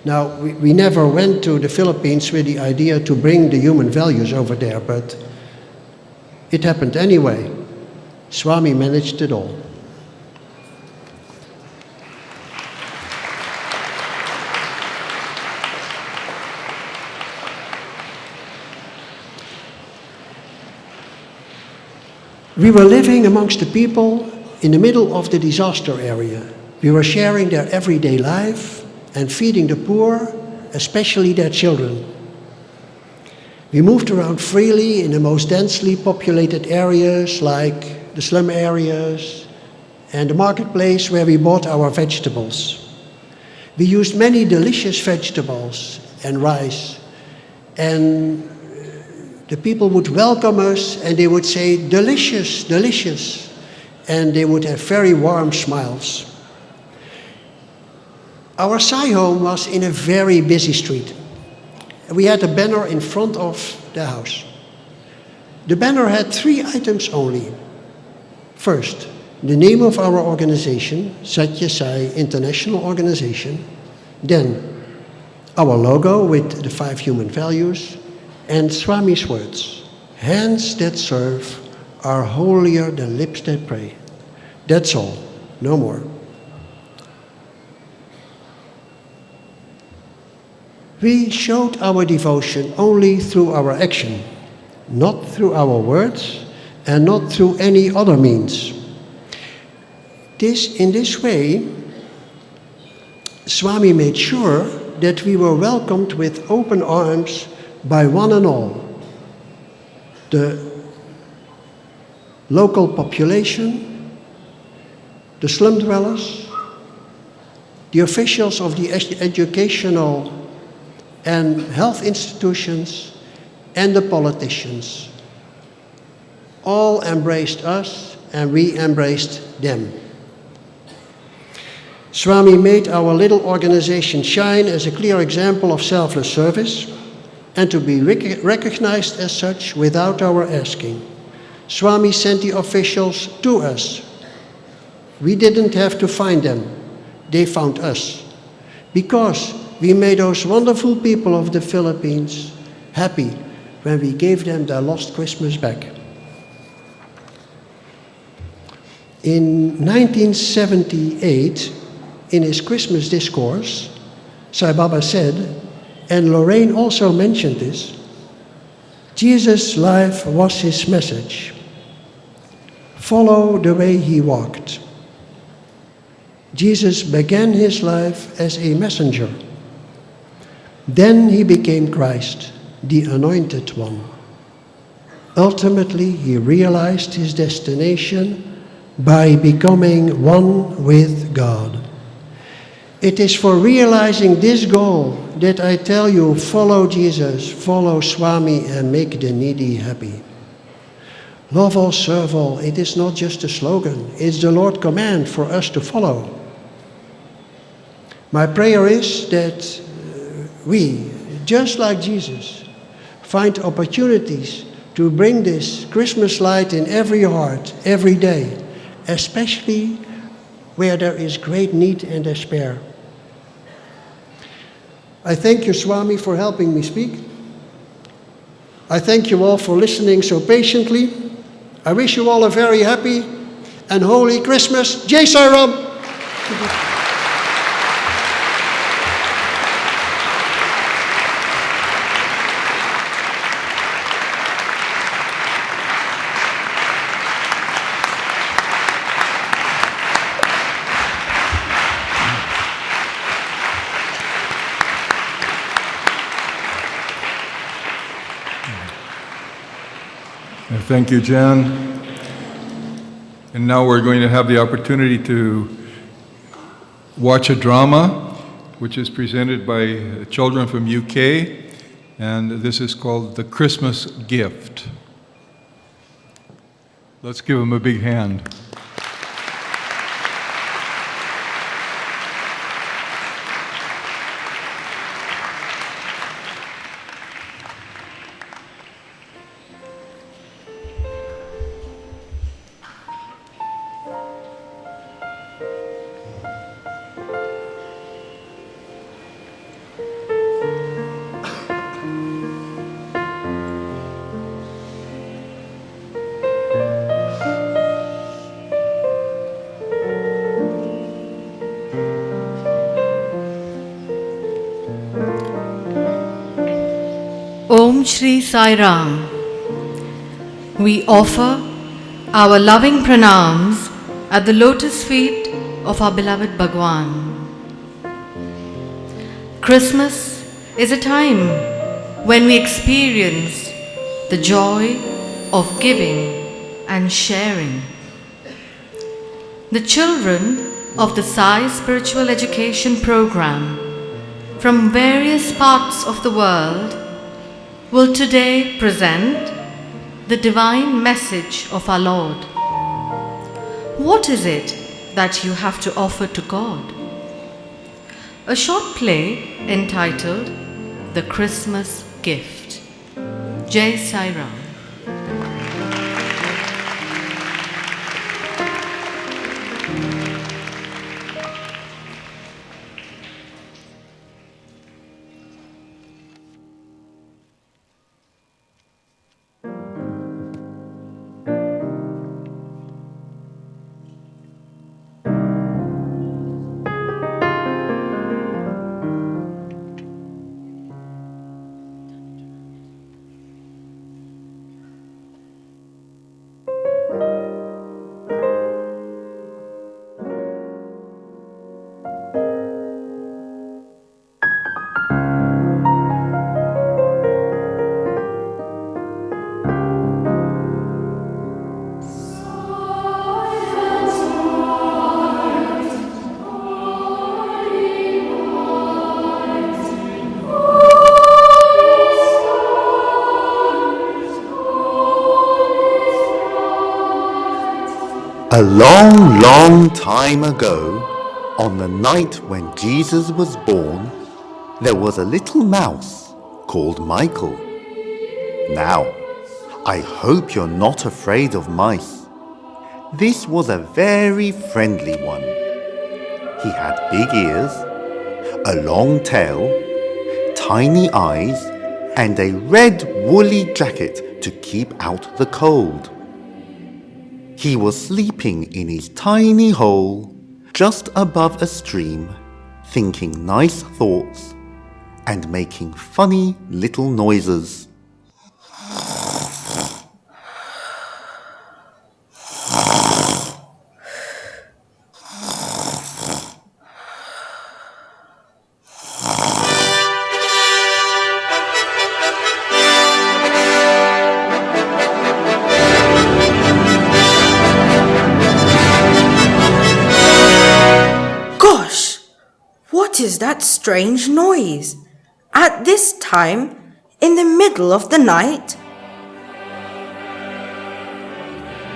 Now, we never went to the Philippines with the idea to bring the human values over there, but it happened anyway. Swami managed it all. We were living amongst the people in the middle of the disaster area. We were sharing their everyday life and feeding the poor, especially their children. We moved around freely in the most densely populated areas like the slum areas and the marketplace where we bought our vegetables. We used many delicious vegetables and rice, and the people would welcome us and they would say, delicious, delicious, and they would have very warm smiles. Our Sai Home was in a very busy street. We had a banner in front of the house. The banner had 3 items only. First, the name of our organization, Sathya Sai International Organization. Then, our logo with the 5 human values. And Swami's words, hands that serve are holier than lips that pray. That's all, no more. We showed our devotion only through our action, not through our words and not through any other means. In this way, Swami made sure that we were welcomed with open arms by one and all. The local population, the slum dwellers, the officials of the educational and health institutions, and the politicians. All embraced us and we embraced them. Swami made our little organization shine as a clear example of selfless service. and to be recognized as such without our asking. Swami sent the officials to us. We didn't have to find them. They found us. Because we made those wonderful people of the Philippines happy when we gave them their lost Christmas back. In 1978, in his Christmas discourse, Sai Baba said, and Lorraine also mentioned this, Jesus' life was his message. Follow the way he walked. Jesus began his life as a messenger. Then he became Christ, the Anointed One. Ultimately, he realized his destination by becoming one with God. It is for realizing this goal that I tell you, follow Jesus, follow Swami, and make the needy happy. Love all, serve all. It is not just a slogan. It's the Lord's command for us to follow. My prayer is that we, just like Jesus, find opportunities to bring this Christmas light in every heart, every day, especially where there is great need and despair. I thank you, Swami, for helping me speak. I thank you all for listening so patiently. I wish you all a very happy and holy Christmas. Jai Sai Ram! Thank you, Jan. And now we're going to have the opportunity to watch a drama which is presented by children from UK, and this is called The Christmas Gift. Let's give them a big hand. Om Shri Sai Ram. We offer our loving pranams at the lotus feet of our beloved Bhagwan. Christmas is a time when we experience the joy of giving and sharing. The children of the Sai Spiritual Education Program from various parts of the world will today present the divine message of our Lord. What is it that you have to offer to God? A short play entitled The Christmas Gift. Jai Sai Ram. A long, long time ago, on the night when Jesus was born, there was a little mouse called Michael. Now, I hope you're not afraid of mice. This was a very friendly one. He had big ears, a long tail, tiny eyes, and a red woolly jacket to keep out the cold. He was sleeping in his tiny hole just above a stream, thinking nice thoughts and making funny little noises. Gosh! What is that strange noise? At this time, in the middle of the night?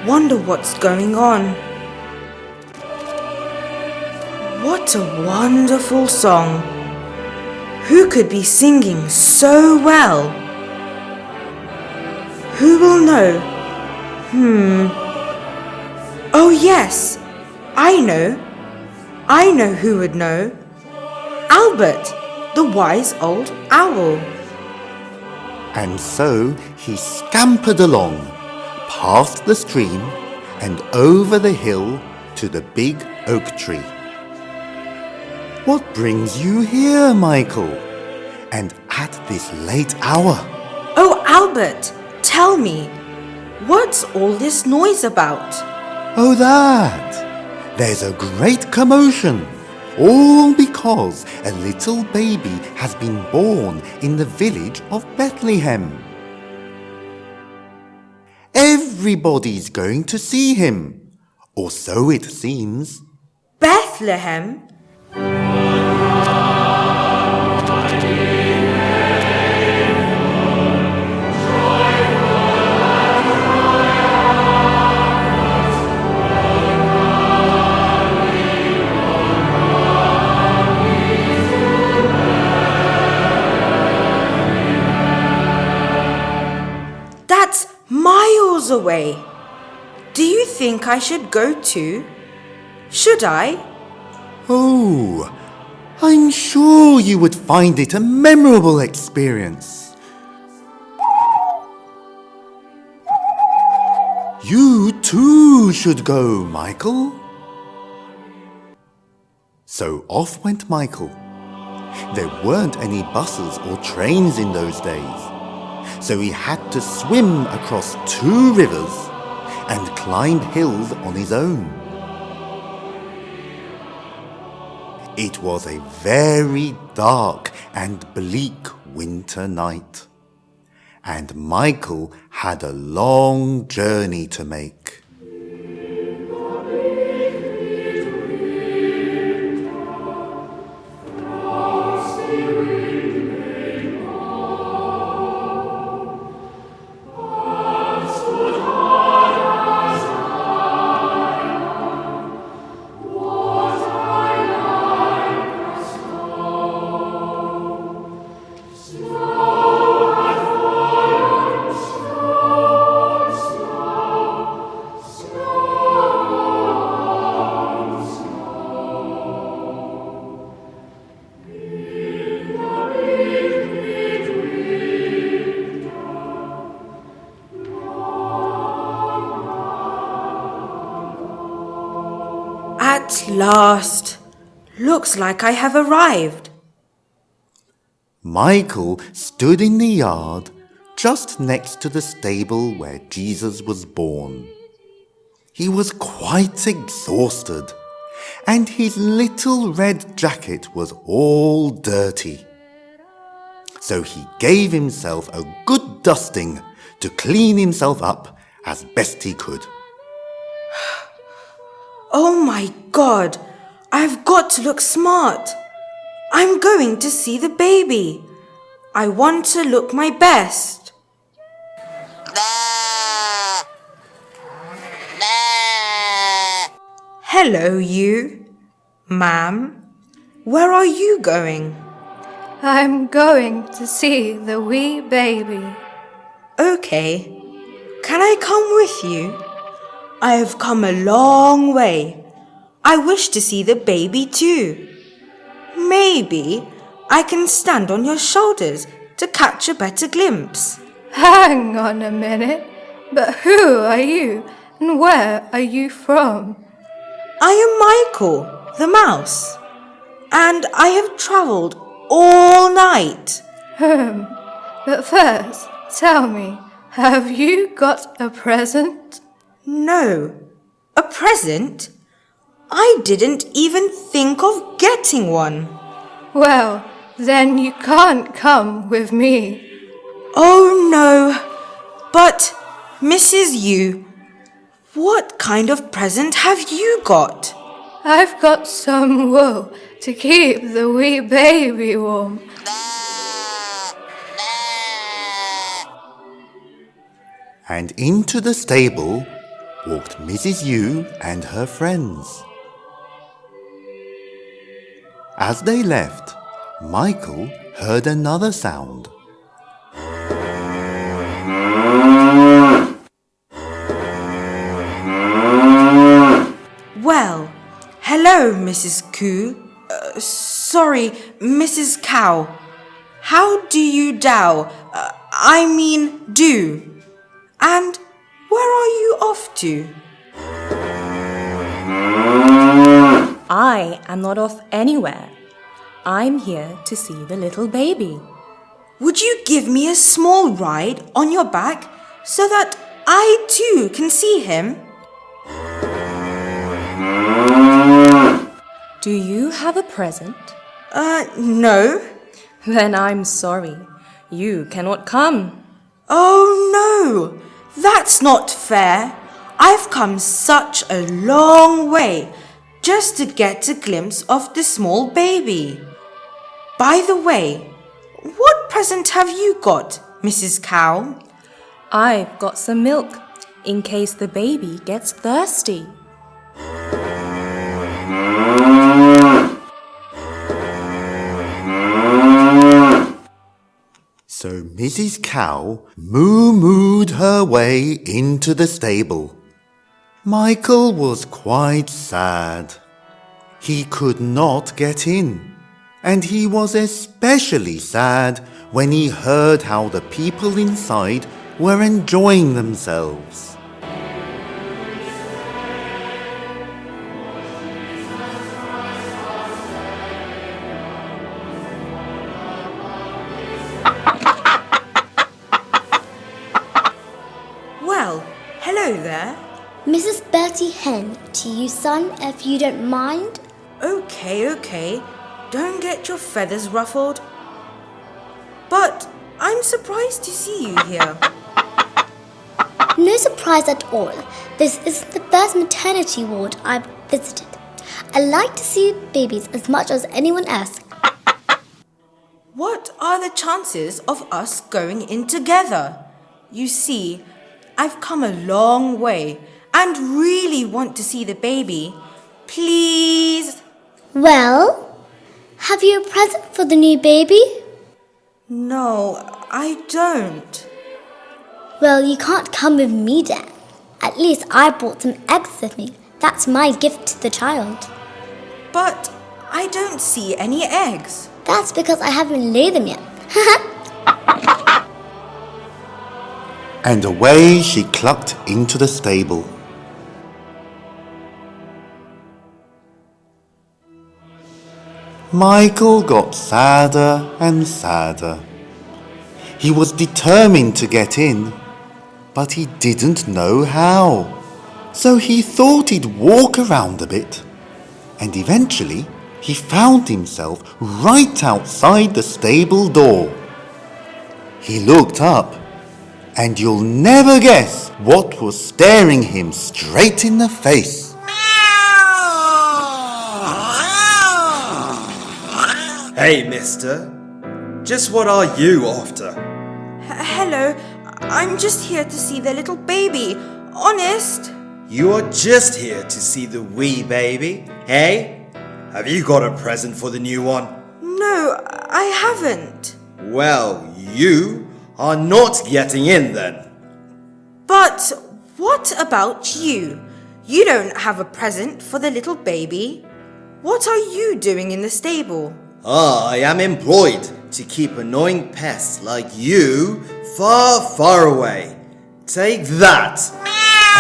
Wonder what's going on. What a wonderful song. Who could be singing so well? Who will know? Oh yes, I know. I know who would know. Albert, the wise old owl. And so he scampered along, past the stream and over the hill to the big oak tree. What brings you here, Michael? And at this late hour? Oh, Albert, tell me, what's all this noise about? Oh, that! There's a great commotion, all because a little baby has been born in the village of Bethlehem. Everybody's going to see him, or so it seems. Bethlehem? That's miles away. Do you think I should go too? Should I? Oh, I'm sure you would find it a memorable experience. You too should go, Michael. So off went Michael. There weren't any buses or trains in those days, so he had to swim across 2 rivers and climb hills on his own. It was a very dark and bleak winter night, and Michael had a long journey to make. At last. Looks like I have arrived. Michael stood in the yard just next to the stable where Jesus was born. He was quite exhausted, and his little red jacket was all dirty. So he gave himself a good dusting to clean himself up as best he could. Oh my God, I've got to look smart. I'm going to see the baby. I want to look my best. Hello, you. Ma'am, where are you going? I'm going to see the wee baby. Okay. Can I come with you? I have come a long way. I wish to see the baby too. Maybe I can stand on your shoulders to catch a better glimpse. Hang on a minute. But who are you and where are you from? I am Michael, the mouse, and I have travelled all night. But first, tell me, have you got a present? No, a present? I didn't even think of getting one. Well, then you can't come with me. Oh no, but Mrs. Yu, what kind of present have you got? I've got some wool to keep the wee baby warm. And into the stable walked Mrs. Yu and her friends. As they left, Michael heard another sound. Well, hello, Mrs. Coo. Sorry, Mrs. Cow. How do you do? And where are you off to? I am not off anywhere. I'm here to see the little baby. Would you give me a small ride on your back so that I too can see him? Do you have a present? No. Then I'm sorry. You cannot come. Oh no, that's not fair. I've come such a long way just to get a glimpse of the small baby. By the way, what present have you got, Mrs. Cow? I've got some milk in case the baby gets thirsty. So Mrs. Cow moo-mooed her way into the stable. Michael was quite sad. He could not get in, and he was especially sad when he heard how the people inside were enjoying themselves. Well, hello there. Mrs. Bertie Hen, to you, son, if you don't mind. Okay. Don't get your feathers ruffled. But I'm surprised to see you here. No surprise at all. This isn't the first maternity ward I've visited. I like to see babies as much as anyone else. What are the chances of us going in together? You see, I've come a long way and really want to see the baby. Please? Well, have you a present for the new baby? No, I don't. Well, you can't come with me then. At least I brought some eggs with me. That's my gift to the child. But I don't see any eggs. That's because I haven't laid them yet. And away she clucked into the stable. Michael got sadder and sadder. He was determined to get in, but he didn't know how. So he thought he'd walk around a bit, and eventually he found himself right outside the stable door. He looked up, and you'll never guess what was staring him straight in the face. Hey, mister. Just what are you after? Hello, I'm just here to see the little baby. Honest. You are just here to see the wee baby, hey? Have you got a present for the new one? No, I haven't. Well, you are not getting in then. But what about you? You don't have a present for the little baby. What are you doing in the stable? I am employed to keep annoying pests like you far, far away. Take that!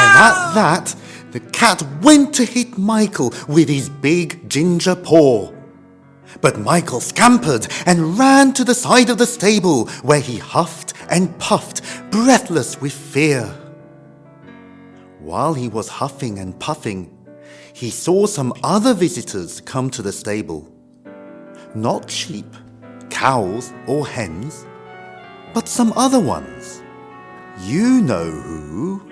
And at that, the cat went to hit Michael with his big ginger paw. But Michael scampered and ran to the side of the stable, where he huffed and puffed, breathless with fear. While he was huffing and puffing, he saw some other visitors come to the stable. Not sheep, cows or hens, but some other ones. You know who.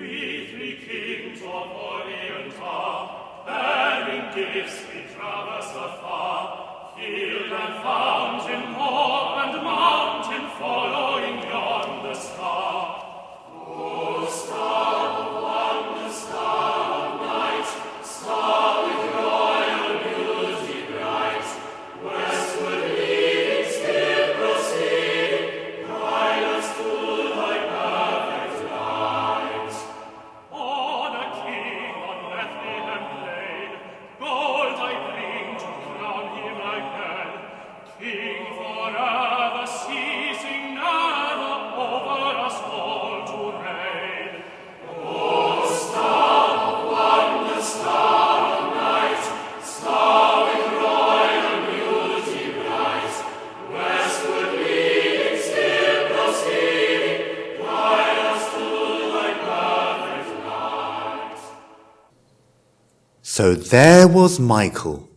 So there was Michael.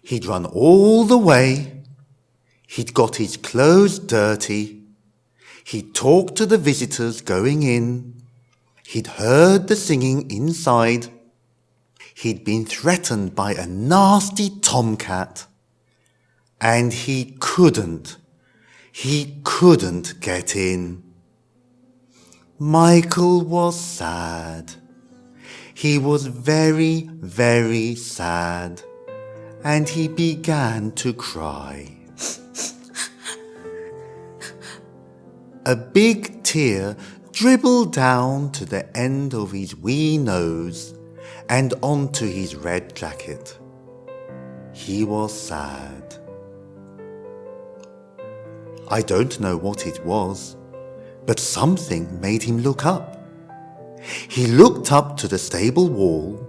He'd run all the way. He'd got his clothes dirty. He'd talked to the visitors going in. He'd heard the singing inside. He'd been threatened by a nasty tomcat. And he couldn't get in. Michael was sad. He was very, very sad, and he began to cry. A big tear dribbled down to the end of his wee nose and onto his red jacket. He was sad. I don't know what it was, but something made him look up. He looked up to the stable wall.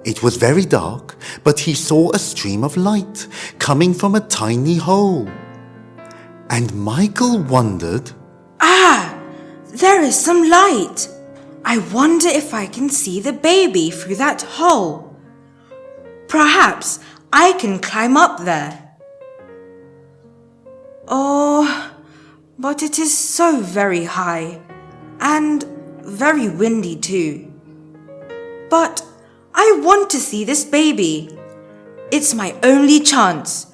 It was very dark, but he saw a stream of light coming from a tiny hole. And Michael wondered, Ah, there is some light. I wonder if I can see the baby through that hole. Perhaps I can climb up there. Oh, but it is so very high and very windy too. But I want to see this baby. It's my only chance.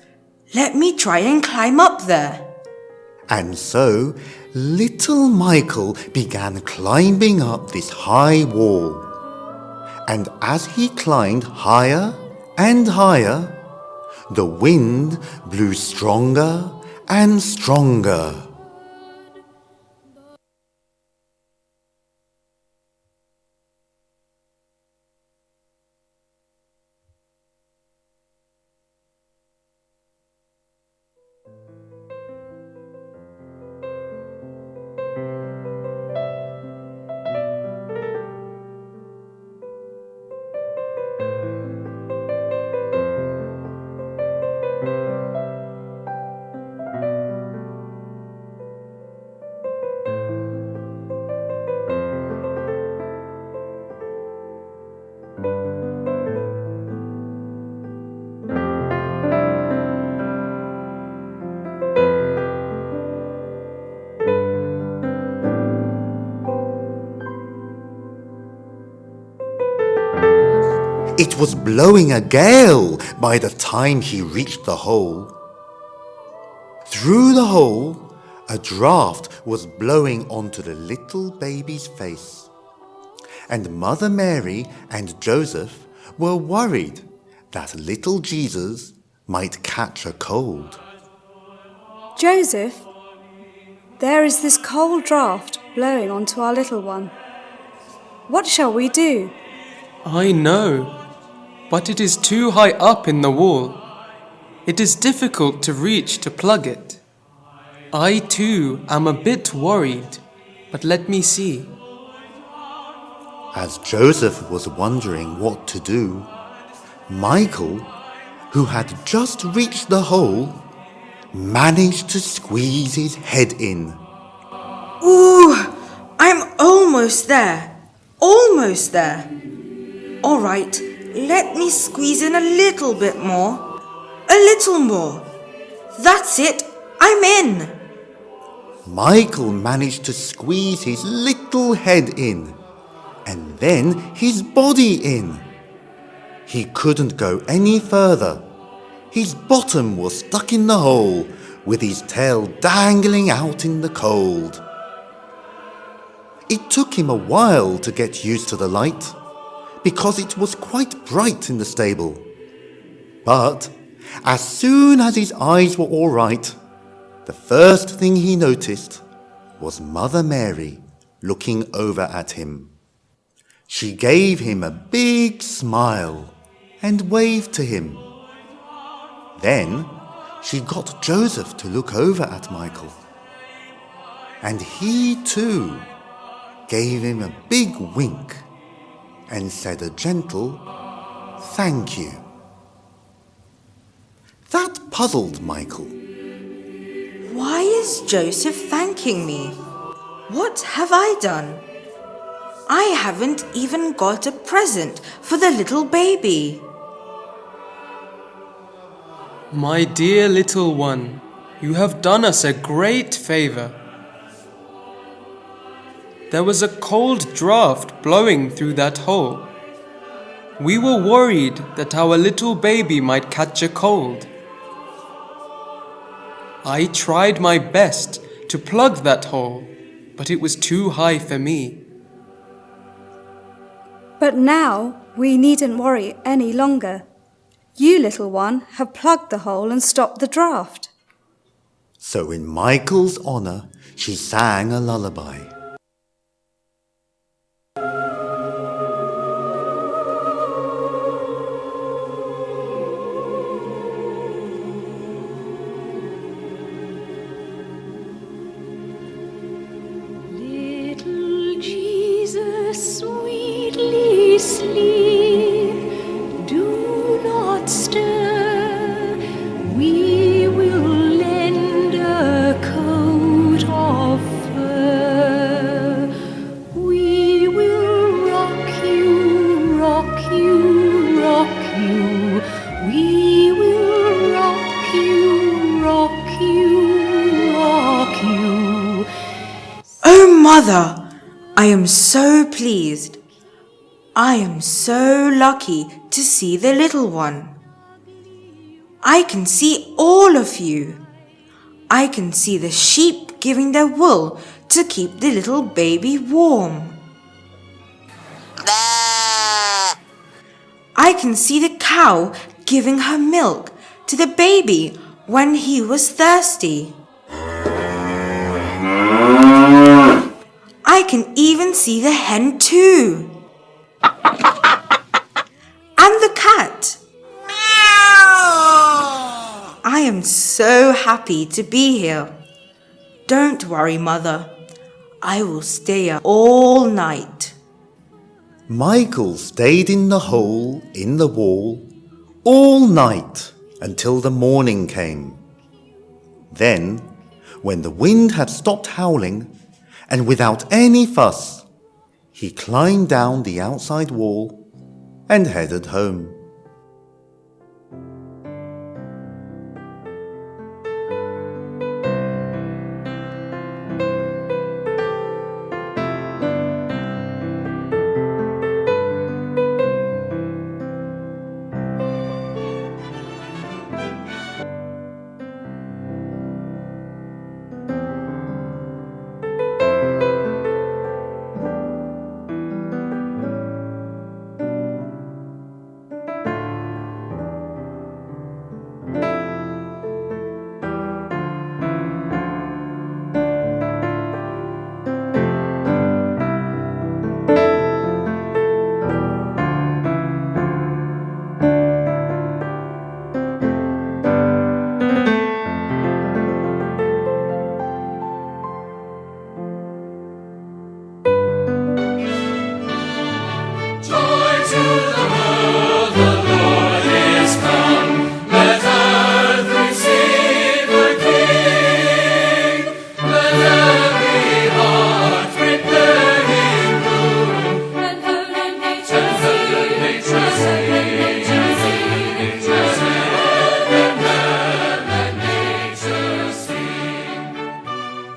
Let me try and climb up there. And so little Michael began climbing up this high wall. And as he climbed higher and higher, the wind blew stronger and stronger. It was blowing a gale by the time he reached the hole. Through the hole, a draft was blowing onto the little baby's face. And Mother Mary and Joseph were worried that little Jesus might catch a cold. Joseph, there is this cold draught blowing onto our little one. What shall we do? I know, but it is too high up in the wall. It is difficult to reach to plug it. I too am a bit worried, but let me see. As Joseph was wondering what to do, Michael, who had just reached the hole, managed to squeeze his head in. Ooh, I'm almost there. Almost there. All right, let me squeeze in a little bit more. A little more. That's it. I'm in. Michael managed to squeeze his little head in, and then his body in. He couldn't go any further. His bottom was stuck in the hole, with his tail dangling out in the cold. It took him a while to get used to the light, because it was quite bright in the stable. But as soon as his eyes were all right, the first thing he noticed was Mother Mary looking over at him. She gave him a big smile and waved to him. Then she got Joseph to look over at Michael. And he too gave him a big wink and said a gentle thank you. That puzzled Michael. Why is Joseph thanking me? What have I done? I haven't even got a present for the little baby. My dear little one, you have done us a great favor. There was a cold draught blowing through that hole. We were worried that our little baby might catch a cold. I tried my best to plug that hole, but it was too high for me. But now we needn't worry any longer. You, little one, have plugged the hole and stopped the draught. So in Michael's honor, she sang a lullaby. Little Jesus, sweetly sleep, do not stir. We will lend a coat of fur. We will rock you, rock you, rock you. We will rock you, rock you, rock you. Oh, Mother, I am so pleased. I am so lucky to see the little one. I can see all of you. I can see the sheep giving their wool to keep the little baby warm. I can see the cow giving her milk to the baby when he was thirsty. I can even see the hen too. And the cat. I am so happy to be here. Don't worry, Mother. I will stay here all night. Michael stayed in the hole in the wall all night until the morning came. Then, when the wind had stopped howling, and without any fuss, he climbed down the outside wall and headed home.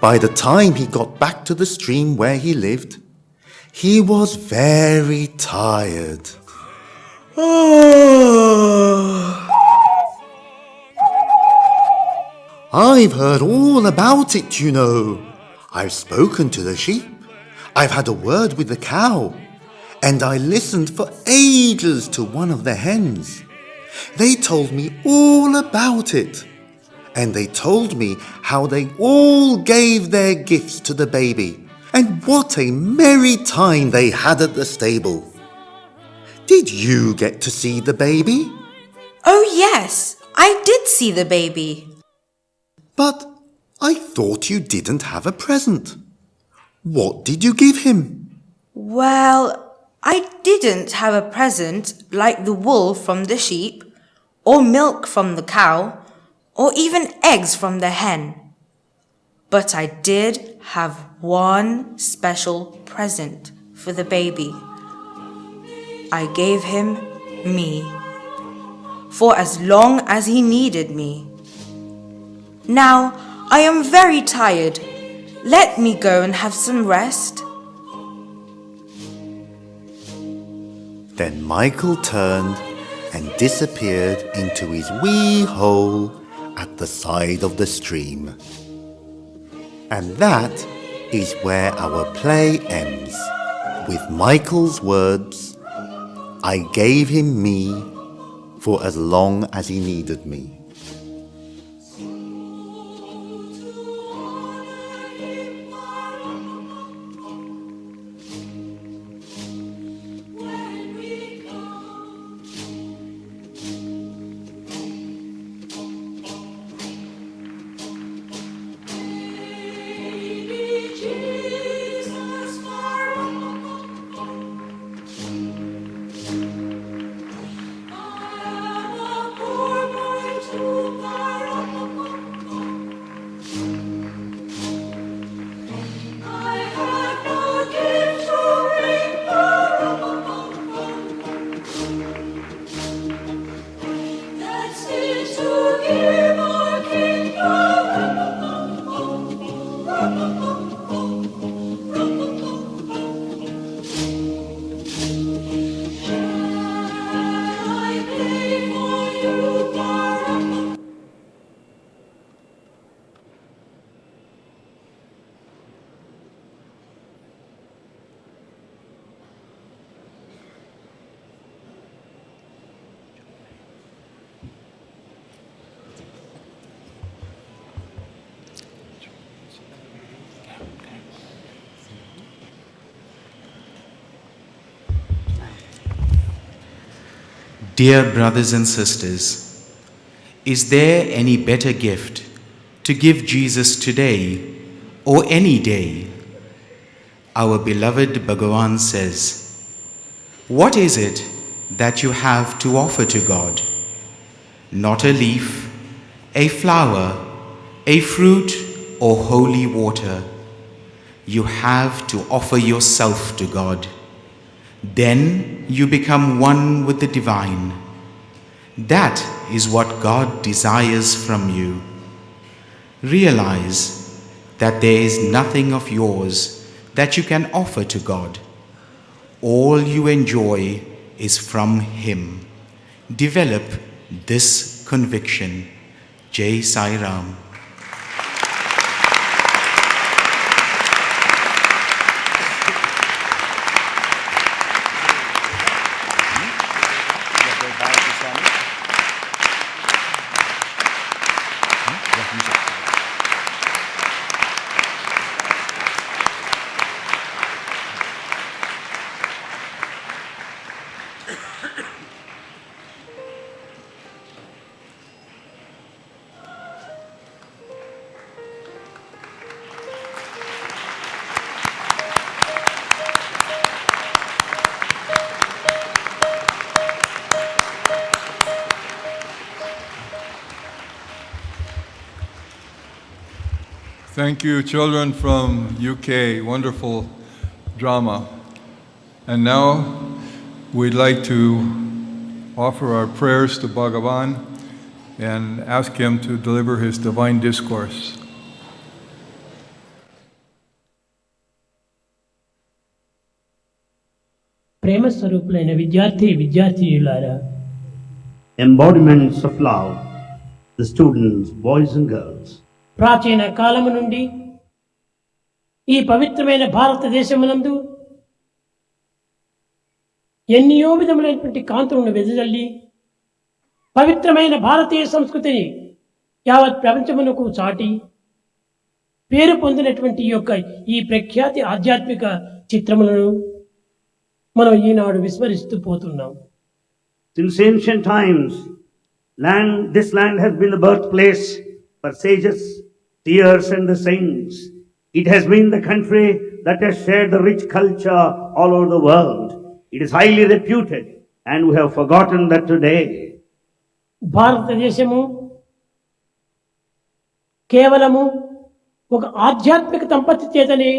by the time he got back to the stream where he lived, he was very tired. I've heard all about it, you know. I've spoken to the sheep. I've had a word with the cow. And I listened for ages to one of the hens. They told me all about it. And they told me how they all gave their gifts to the baby. And what a merry time they had at the stable. Did you get to see the baby? Oh yes, I did see the baby. But I thought you didn't have a present. What did you give him? Well, I didn't have a present like the wool from the sheep, or milk from the cow, or even eggs from the hen. But I did have one special present for the baby. I gave him me, for as long as he needed me. Now, I am very tired. Let me go and have some rest. Then Michael turned and disappeared into his wee hole at the side of the stream. And that is where our play ends, with Michael's words, "I gave him me for as long as he needed me." Dear brothers and sisters, is there any better gift to give Jesus today or any day? Our beloved Bhagavan says, "What is it that you have to offer to God? Not a leaf, a flower, a fruit, or holy water. You have to offer yourself to God. Then you become one with the divine. That is what God desires from you. Realize that there is nothing of yours that you can offer to God. All you enjoy is from Him. Develop this conviction." Jai Sai Ram. Thank you, children from UK. Wonderful drama. And now we'd like to offer our prayers to Bhagavan and ask him to deliver his divine discourse. Prema స్వరూపులైన విద్యార్థినులారా, embodiments of love, the students, boys and girls. ప్రాచీన కాలము నుండి ఈ పవిత్రమైన భారతదేశమునందు ఎన్నో విధములైనటువంటి కాంతులను వెదజల్లి పవిత్రమైన భారతీయ సంస్కృతిని యావత్ ప్రపంచమునకు చాటి పేరు పొందినటువంటి ఈ ప్రఖ్యాతి ఆధ్యాత్మిక చిత్రములను మనం ఈనాడు విస్మరిస్తూ పోతున్నాం. Since ancient times, this land has been the birthplace for sages, seers and the saints. It has been the country that has shared the rich culture all over the world. It is highly reputed, and we have forgotten that today. భారతదేశము కేవలము ఒక ఆధ్యాత్మిక దంపతి చేతనే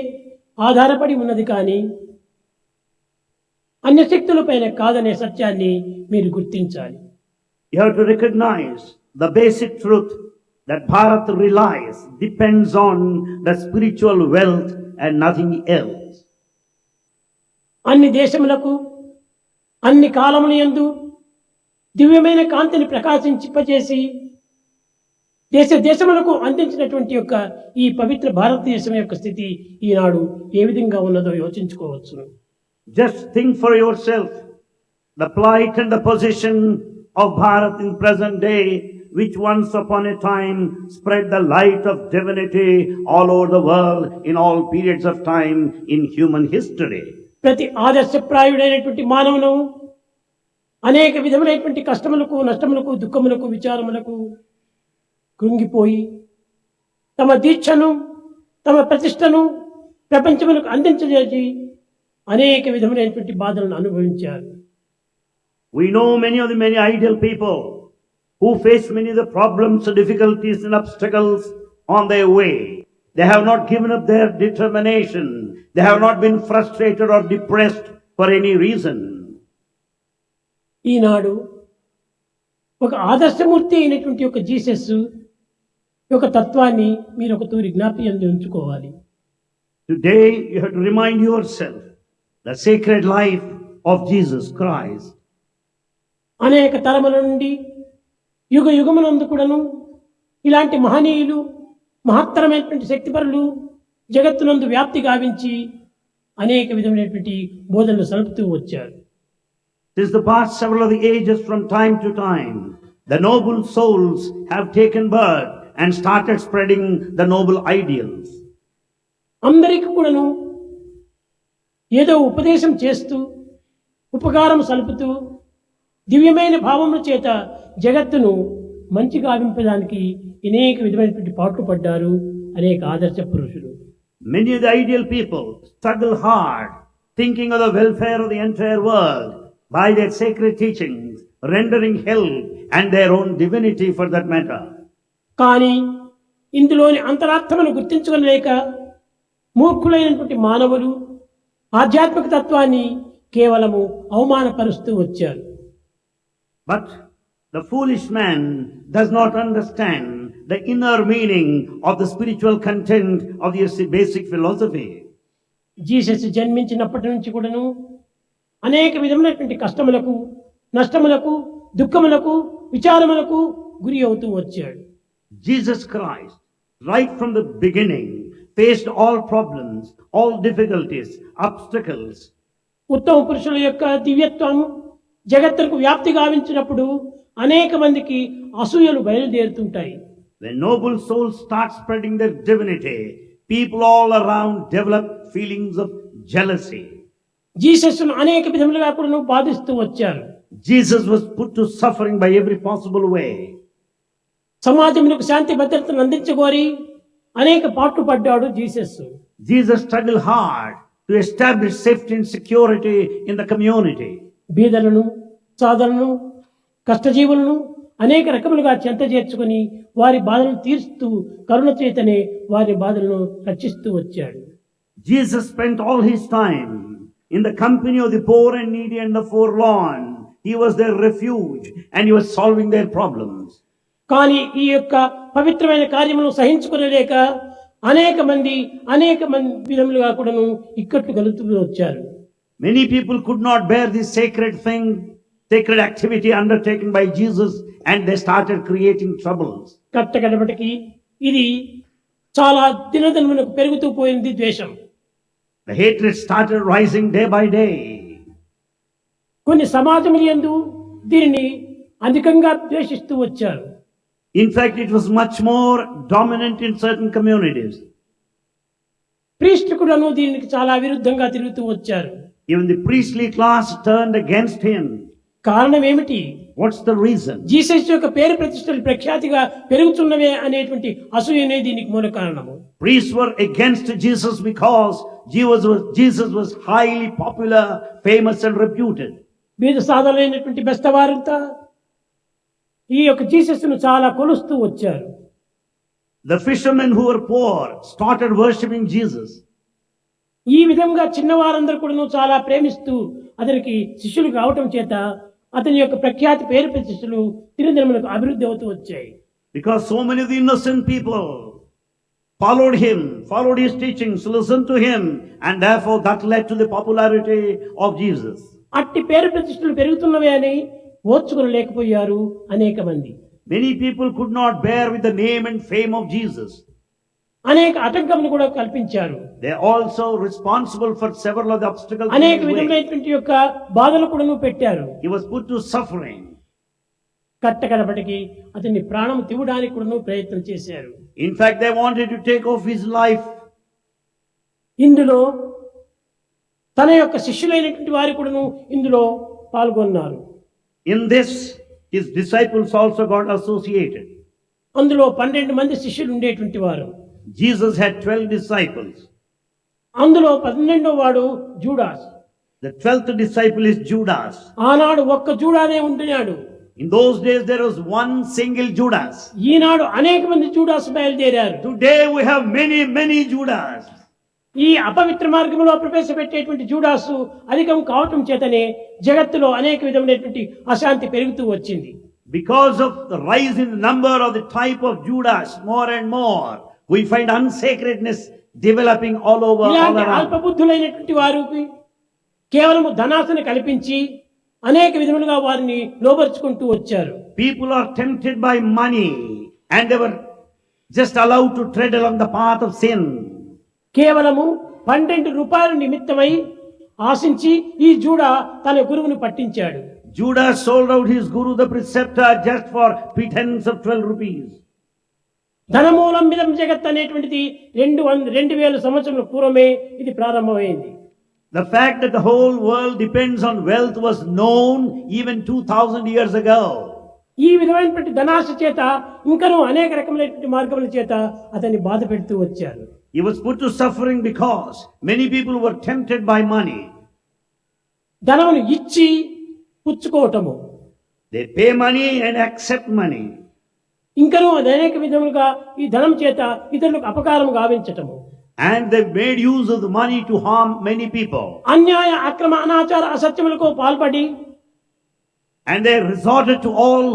ఆధారపడి ఉన్నది, కానీ అన్య శక్తులపైన కాదనే సత్యాన్ని మీరు గుర్తించాలి. You have to recognize the basic truth that Bharat relies, depends on the spiritual wealth and nothing else. అన్ని దేశములకు అన్ని కాలములందు దివ్యమైన కాంతిని ప్రకాశింపజేసి దేశములకు అందించినటువంటి ఈ పవిత్ర భారతదేశం యొక్క స్థితి ఈనాడు ఏ విధంగా ఉన్నదో యోచించుకోవచ్చును. Just think for yourself the plight and the position of Bharat in present day, which once upon a time spread the light of divinity all over the world in all periods of time in human history. ప్రతి ఆదర్శప్రాయుడైనటువంటి మానవును అనేక విధములైనటువంటి కష్టములకు, నష్టములకు, దుఃఖములకు, విచారములకు కృంగిపోయి తమ దీక్షను, తమ ప్రతిష్టను ప్రపంచములకు అందించజేసి అనేక విధములైనటువంటి బాధలను అనుభవించారు. We know many ideal people who face many of the problems, difficulties and obstacles on their way. They have not given up their determination. They have not been frustrated or depressed for any reason. ఈనాడు ఒక ఆదర్శమూర్తి అయినటువంటి Jesus యొక్క తత్వాన్ని మీరు ఒక తూరి జ్ఞాపకం ఉంచుకోవాలి. Today you have to remind yourself the sacred life of Jesus Christ. అనేక తరముల నుండి యుగ యుగమునందు కూడాను ఇలాంటి మహనీయులు, మహత్తరమైనటువంటి శక్తిపరులు జగత్తునందు వ్యాప్తి గావించి అనేక విధమైనటువంటి బోధనలు సలుపుతూ వచ్చారు. Since the past several of the ages, from time to time, the noble souls have taken birth and started spreading the noble ideals. అందరికీ కూడాను ఏదో ఉపదేశం చేస్తూ, ఉపకారం సలుపుతూ, దివ్యమైన భావముల చేత జగత్తును మంచి గావింపడానికి అనేక విధమైనటువంటి పాట్లు పడ్డారు అనేక ఆదర్శ పురుషులు. Many of the ideal people struggle hard, thinking of the welfare of the entire world by their sacred teachings, rendering help and their own divinity for that matter. కానీ ఇందులోని అంతరార్థమును గుర్తించుకోలేక మూర్ఖులైనటువంటి మానవులు ఆధ్యాత్మిక తత్వాన్ని కేవలము అవమానపరుస్తూ వచ్చారు. But the foolish man does not understand the inner meaning of the spiritual content of the basic philosophy. Jesus జన్మించినప్పటి నుంచి కూడాను అనేక విధమైనటువంటి కష్టములకు, నష్టములకు, దుఃఖములకు, విచారములకు గురి అవుతూ వచ్చాడు. Jesus Christ, right from the beginning, faced all problems, all difficulties, obstacles. ఉత్తమ పురుషుల యొక్క దివ్యత్వం జగత్తుకు వ్యాప్తి గావించినప్పుడు అనేక మందికి అసూయలు బయలుదేరుతుంటాయి. When noble souls start spreading their divinity, people all around develop feelings of jealousy. జీసస్ను అనేక విధములుగా కూడా బాధిస్తూ వచ్చారు. Jesus was put to suffering by every possible way. సమాజమునకు శాంతి భద్రతను అందించగోరి అనేక పాట్లు పడ్డాడు Jesus. Jesus struggled hard to establish safety and security in the community. బీదలను, సాధలను, కష్టజీవులను అనేక రకములుగా చెంత చేర్చుకుని వారి బాధలను తీర్చుతూ కరుణ చేతనే వారి బాధలను రక్షిస్తూ వచ్చాడు. Jesus spent all his time in the company of the poor and needy and the forlorn. He was their refuge and he was solving their problems. కానీ ఈ యొక్క పవిత్రమైన కార్యమును సహించుకునలేక అనేక మంది విధములుగా కూడాను ఇక్కట్లు కలుగుతూ వచ్చారు. Many people could not bear this sacred thing, sacred activity undertaken by Jesus, and they started creating troubles. కట్టకడపటికి ఇది చాలా దినదినమునకు పెరుగుతూ పోయింది ద్వేషం. The hatred started rising day by day. కొన్ని సమాజముల యందు దీనిని అధికంగా ద్వేషిస్తూ వచ్చారు. In fact, it was much more dominant in certain communities. ప్రీస్టుకులను దీనికి చాలా విరుద్ధంగా తిరుగుతూ వచ్చారు. Even the priestly class turned against him. కారణం ఏమిటి? What's the reason? జీసస్ యొక్క పేరు ప్రతిష్టలు ప్రఖ్యాతిగా పెరుగుతున్నవే అనేటువంటి అసూయనే దీనికి మూల కారణము. Priests were against Jesus because Jesus was highly popular, famous and reputed. బీద సాధనైనటువంటి బెస్తవారంతా ఈ యొక్క జీసస్ను చాలా కొలుస్తూ వచ్చారు. The fishermen who were poor started worshipping Jesus. ఈ విధంగా చిన్నవారందరూ కూడా చాలా ప్రేమిస్తూ అతనికి శిష్యులు కావటం చేత అతని యొక్క ప్రఖ్యాతి పేరు ప్రతిష్టలు దినదినములకు అభివృద్ధి అవుతూ వచ్చాయి. Because so many of the innocent people followed him, followed his teachings, listened to him, and therefore that led to the popularity of Jesus. అట్టి పేరు ప్రతిష్టలు పెరుగుతున్నవే అని ఓర్చుకోలేకపోయారు అనేక మంది. Many people could not bear with the name and fame of Jesus. అనేక ఆటంకములు కూడా కల్పించారు. They are also responsible for several of the obstacles. అనేక విధమైనటువంటి యొక్క బాధలు కూడా పెట్టారు. He was put to suffering. కట్టకడపటికి అతన్ని ప్రాణం తీయడానికి కూడా ప్రయత్నం చేశారు. In fact, they wanted to take off his life. ఇందులో తన యొక్క శిష్యులైనటువంటి వారు కూడా ఇందులో పాల్గొన్నారు. In this, his disciples also got associated. అందులో 12 మంది శిష్యులు ఉండేటువంటి వారు. Jesus had 12 disciples. అందులో 12వ వాడు Judas. The 12th disciple is Judas. ఆనాడు ఒక్క జూడానే ఉంటున్నాడు. In those days there was one single Judas. ఈనాడు అనేక మంది జూడాస్ బయలుదేరారు. Today we have many Judas. ఈ అపవిత్ర మార్గంలో ప్రవేశపెట్టేటువంటి జూడాసు అధికం కావటం చేతనే జగత్తులో అనేక విధమైనటువంటి అశాంతి పెరుగుతూ వచ్చింది. Because of the rise in the number of the type of Judas more and more, we find unsacredness developing all over. ఇలాంటి అల్పబుద్ధులైనటువంటి వారికి కేవలం ధనాశను కల్పించి అనేక విధములుగా వారిని లోబర్చుకుంటూ వచ్చారు. People are tempted by money and they were just allowed to tread along the path of sin. కేవలము 12 రూపాయల నిమిత్తమై ఆశించి ఈ జూడా తన గురువును పట్టించాడు. Judas sold out his guru, the preceptor, just for pretense of 12 rupees. ధనమూలం మిదం జగత్ అనేటువంటిది 2000 సంవత్సరాల పూర్వమే ఇది ప్రారంభమైంది. The fact that the whole world depends on wealth was known even 2000 years ago. ఈ విధమైనటువంటి ధనాశ చేత ఇంకనూ అనేక రకములైనటువంటి మార్గముల చేత అతన్ని బాధ పెడుతూ వచ్చారు. He was put to suffering because many people were tempted by money. ధనమును ఇచ్చి పుచ్చుకోవటము. They pay money and accept money. ఇంకనూ అనేక విధములుగా ఈ ధనం చేత ఇతరులకు అపకారం గావించటము. And they made use of the money to harm many people. అన్యాయ అక్రమ అనాచార అసత్యములకు పాల్పడి And they resorted to all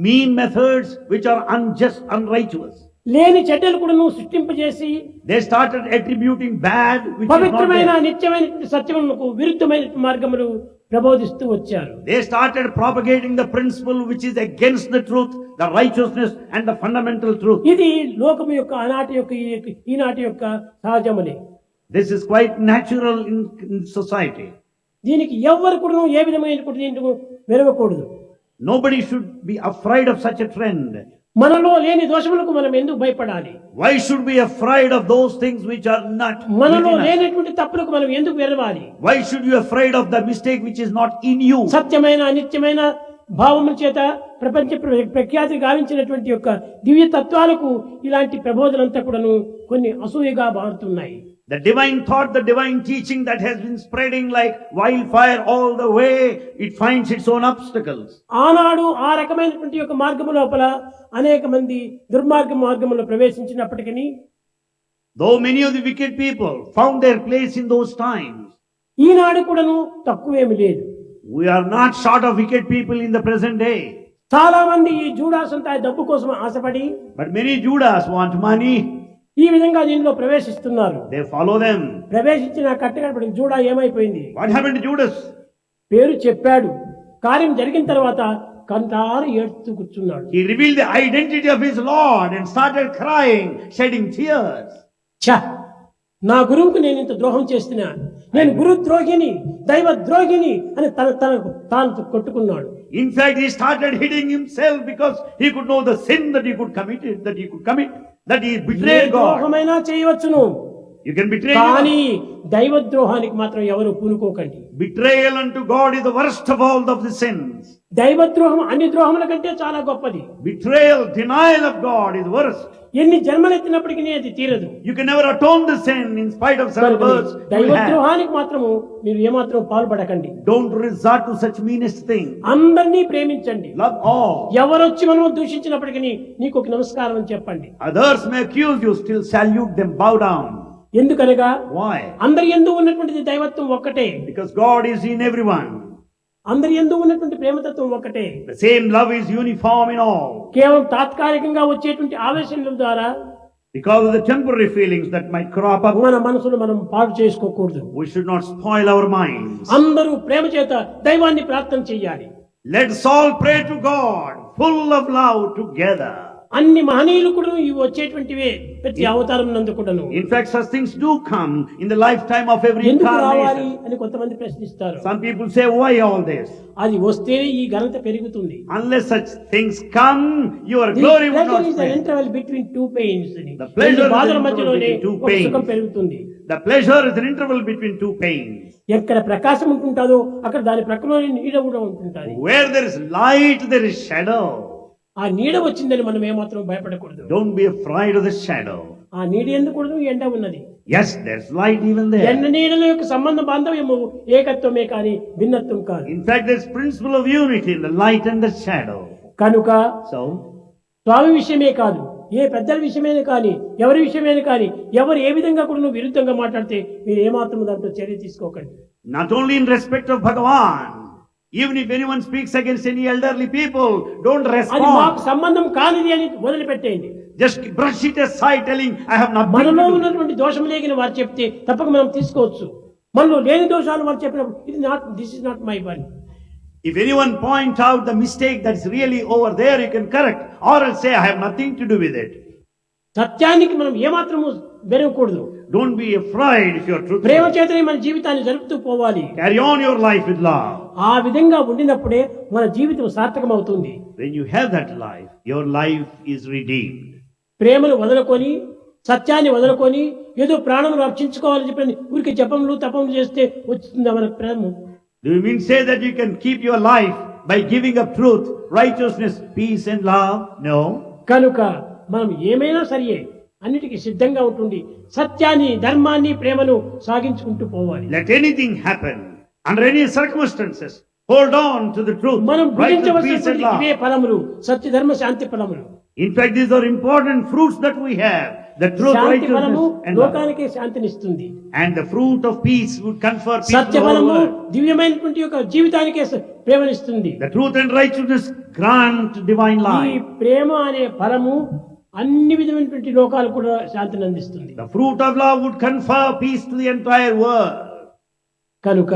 mean methods which are unjust, unrighteous. లేని చెడ్డలు కూడా సృష్టింపజేసి They started attributing bad which is not పవిత్రమైన there. నిత్యమైనటువంటి సత్యములకు విరుద్ధమైన మార్గములు ప్రబోధిస్తూ వచ్చారు. They started propagating the principle which is against the truth, the righteousness and the fundamental truth. ఇది లోకము యొక్క ఆనాటి యొక్క ఈనాటి యొక్క సహజములే. This is quite natural in society. దీనికి ఎవ్వరు కూడా ఏ విధమైన వెరవకూడదు. Nobody should be afraid of such a trend. మనలో లేని దోషములకు మనం ఎందుకు భయపడాలి? Why should we be afraid of those things which are not మనలో within us? లేనటువంటి తప్పులకు మనం ఎందుకు వెరవాలి? Why should you be afraid of the mistake which is not in you? సత్యమైన నిత్యమైన భావముల చేత ప్రపంచ ప్రఖ్యాతి గావించినటువంటి యొక్క దివ్య తత్వాలకు ఇలాంటి ప్రబోధనంతా కూడాను కొన్ని అసూయగా మారుతున్నాయి. The divine thought, the divine teaching that has been spreading like wildfire all the way, it finds its own obstacles. ఆనాడు ఆ రకమైనటువంటి యొక్క మార్గము లోపల అనేక మంది దుర్మార్గ మార్గములో ప్రవేశించినప్పటికీ Though many of the wicked people found their place in those times, ఈనాడు కూడాను తక్కువేమి లేదు. we are not short of wicked people in the present day. చాలా మంది ఈ జూడాస్ అంతా డబ్బు కోసం ఆశపడి But many Judas want money. ఈ విధంగా దీనిలో ప్రవేశిస్తున్నారు. They follow them. ప్రవేశించిన కట్టకడపడికి జూడా ఏమైపోయింది? What happened to Judas? పేరు చెప్పాడు, కార్యం జరిగిన తర్వాత కంటారు ఏడుస్తూ కూర్చున్నాడు. He revealed the identity of his Lord and started crying, shedding tears. ఛ, నా గురువుకు నేను ఇంత ద్రోహం చేస్తున్నా, నేను గురు ద్రోహిని, దైవ ద్రోహిని అని తనకు తాను కొట్టుకున్నాడు. In fact, he started hitting himself because he could know the sin that he could commit, that he betrayed God. ద్రోహమైనా చేయవచ్చును, You can betray కానీ దైవ ద్రోహానికి మాత్రం ఎవరు పూనుకోకండి. Betrayal unto God is the worst of all of the sins. దైవ ద్రోహం అన్ని ద్రోహముల కంటే చాలా గొప్పది. Betrayal, denial of God is worst. ఎన్ని జన్మలెత్తినప్పటికీ అది తీరదు. You can never atone the sin in spite of several births. దైవ ద్రోహానికి మాత్రము మీరు ఏమాత్రం పాల్పడకండి. Don't resort to such meanest thing. అందరినీ ప్రేమించండి. Love all. ఎవరొచ్చి మనం దూషించినప్పటికీ నీకు ఒక నమస్కారం అని చెప్పండి. Others may accuse you, still salute them, bow down. ఎందుకనగా Why? అందరి యందు ఉన్నటువంటి దైవత్వం ఒక్కటే. Because God is in everyone. అందరి యందు ఉన్నటువంటి ప్రేమతత్వం ఒక్కటే. The same love is uniform in all. కేవలం తాత్కాలికంగా వచ్చేటువంటి ఆవేశముల ద్వారా, because of the temporary feelings that might crop up, మన మనసును మనం పాడు చేసుకోకూడదు. We should not spoil our minds. అందరూ ప్రేమ చేత దైవాన్ని ప్రార్థన చేయాలి. Let's all pray to God, full of love together. అన్ని మహనీయులు కూడా ఇవి వచ్చేటువంటివే ప్రతి అవతారం నందు కూడాను. In fact, such things do come in the lifetime of every ఎందుకు రావాలి incarnation. అని కొంతమంది ప్రశ్నిస్తారు. Some people say, why all this? అది వస్తేనే ఈ ఘనత పెరుగుతుంది. Unless such things come, your glory will not is an spread. interval between two pains. The pleasure is an బాధల interval మధ్యలోనే between two ఒక సుఖం pains. పెరుగుతుంది. The pleasure is an interval between two pains. ఎక్కడ ప్రకాశం ఉంటుందో అక్కడ దాని ప్రక్కలోనే నీడ కూడా ఉంటుంటుంది. Where there is light, there is shadow. ఆ నీడ వచ్చిందని మనం ఏమాత్రం భయపడకూడదు. Don't be afraid of the shadow. ఆ నీడ ఎందుకూడదు, ఎండ ఉన్నది. Yes, there's light even there. ఎండ నీడల యొక్క సంబంధ బాంధవ్యము ఏకత్వమే కానీ భిన్నత్వం కాదు. In fact, there's principle of unity in the light and the shadow. కనుక So, స్వామి విషయమే కాదు, ఏ పెద్దల విషయమైనా కానీ, ఎవరి విషయమైనా కానీ, ఎవరు ఏ విధంగా కూడా విరుద్ధంగా మాట్లాడితే మీరు ఏమాత్రం దాంట్లో చర్య తీసుకోకండి. not only in respect of Bhagavan, even if anyone speaks against any elderly people, don't అది respond. మాకు సంబంధం కానిది అని వదిలిపెట్టేయండి. Just brush it aside, telling, I have nothing to మనలో do. ఉన్నటువంటి దోషం లేని వారు చెప్తే తప్పక మనం తీసుకోవచ్చు. మనలో లేని దోషాలు వారు చెప్పినప్పుడు దిస్ ఇస్ నాట్ మై పని. If anyone point out the mistake that's really over there, you can correct, or else say, I have nothing to do with it. సత్యానికి మనం ఏమాత్రము వెరగకూడదు. Don't be afraid if you're truthful. ప్రేమ చేతనే మన జీవితాన్ని జరుపుతూ పోవాలి. Carry on your life with love. ఆ విధంగా ఉండినప్పుడే మన జీవితం సార్థకం అవుతుంది. When you have that life, your life is redeemed. ప్రేమను వదలుకొని, సత్యాన్ని వదలుకొని, ఏదో ప్రాణం రక్షించుకోవాలని చెప్పి ఊరికి జపములు తపములు చేస్తే వచ్చిందా మన ప్రేమ? Do you mean say that you can keep your life by giving up truth, righteousness, peace and love? No. కనుక మనం ఏమైనా సరియే అన్నిటికీ సిద్ధంగా ఉంటుంది. సత్యాన్ని, ధర్మాన్ని, ప్రేమను సాగించుకుంటూ పోవాలి. Let anything happen, under any circumstances, hold on to the truth, మనం righteousness, peace and భుజించవలసినటువంటి love. ఇవే ఫలములు, సత్య ధర్మ శాంతి ఫలములు. In fact, these are important fruits that we have. The truth, శాంతి ఫలము righteousness and love. లోకానికే శాంతినిస్తుంది. And the fruit of peace would confer peace Satya to all the ఫలము world. దివ్యమైనటువంటి యొక్క జీవితానికే ప్రేమనిస్తుంది. The truth and righteousness grant divine ఈ life. ప్రేమ అనే ఫలము అన్ని విధమైనటువంటి లోకాలు కూడా శాంతిని అందిస్తుంది. The fruit of love would confer peace to the entire world. కనుక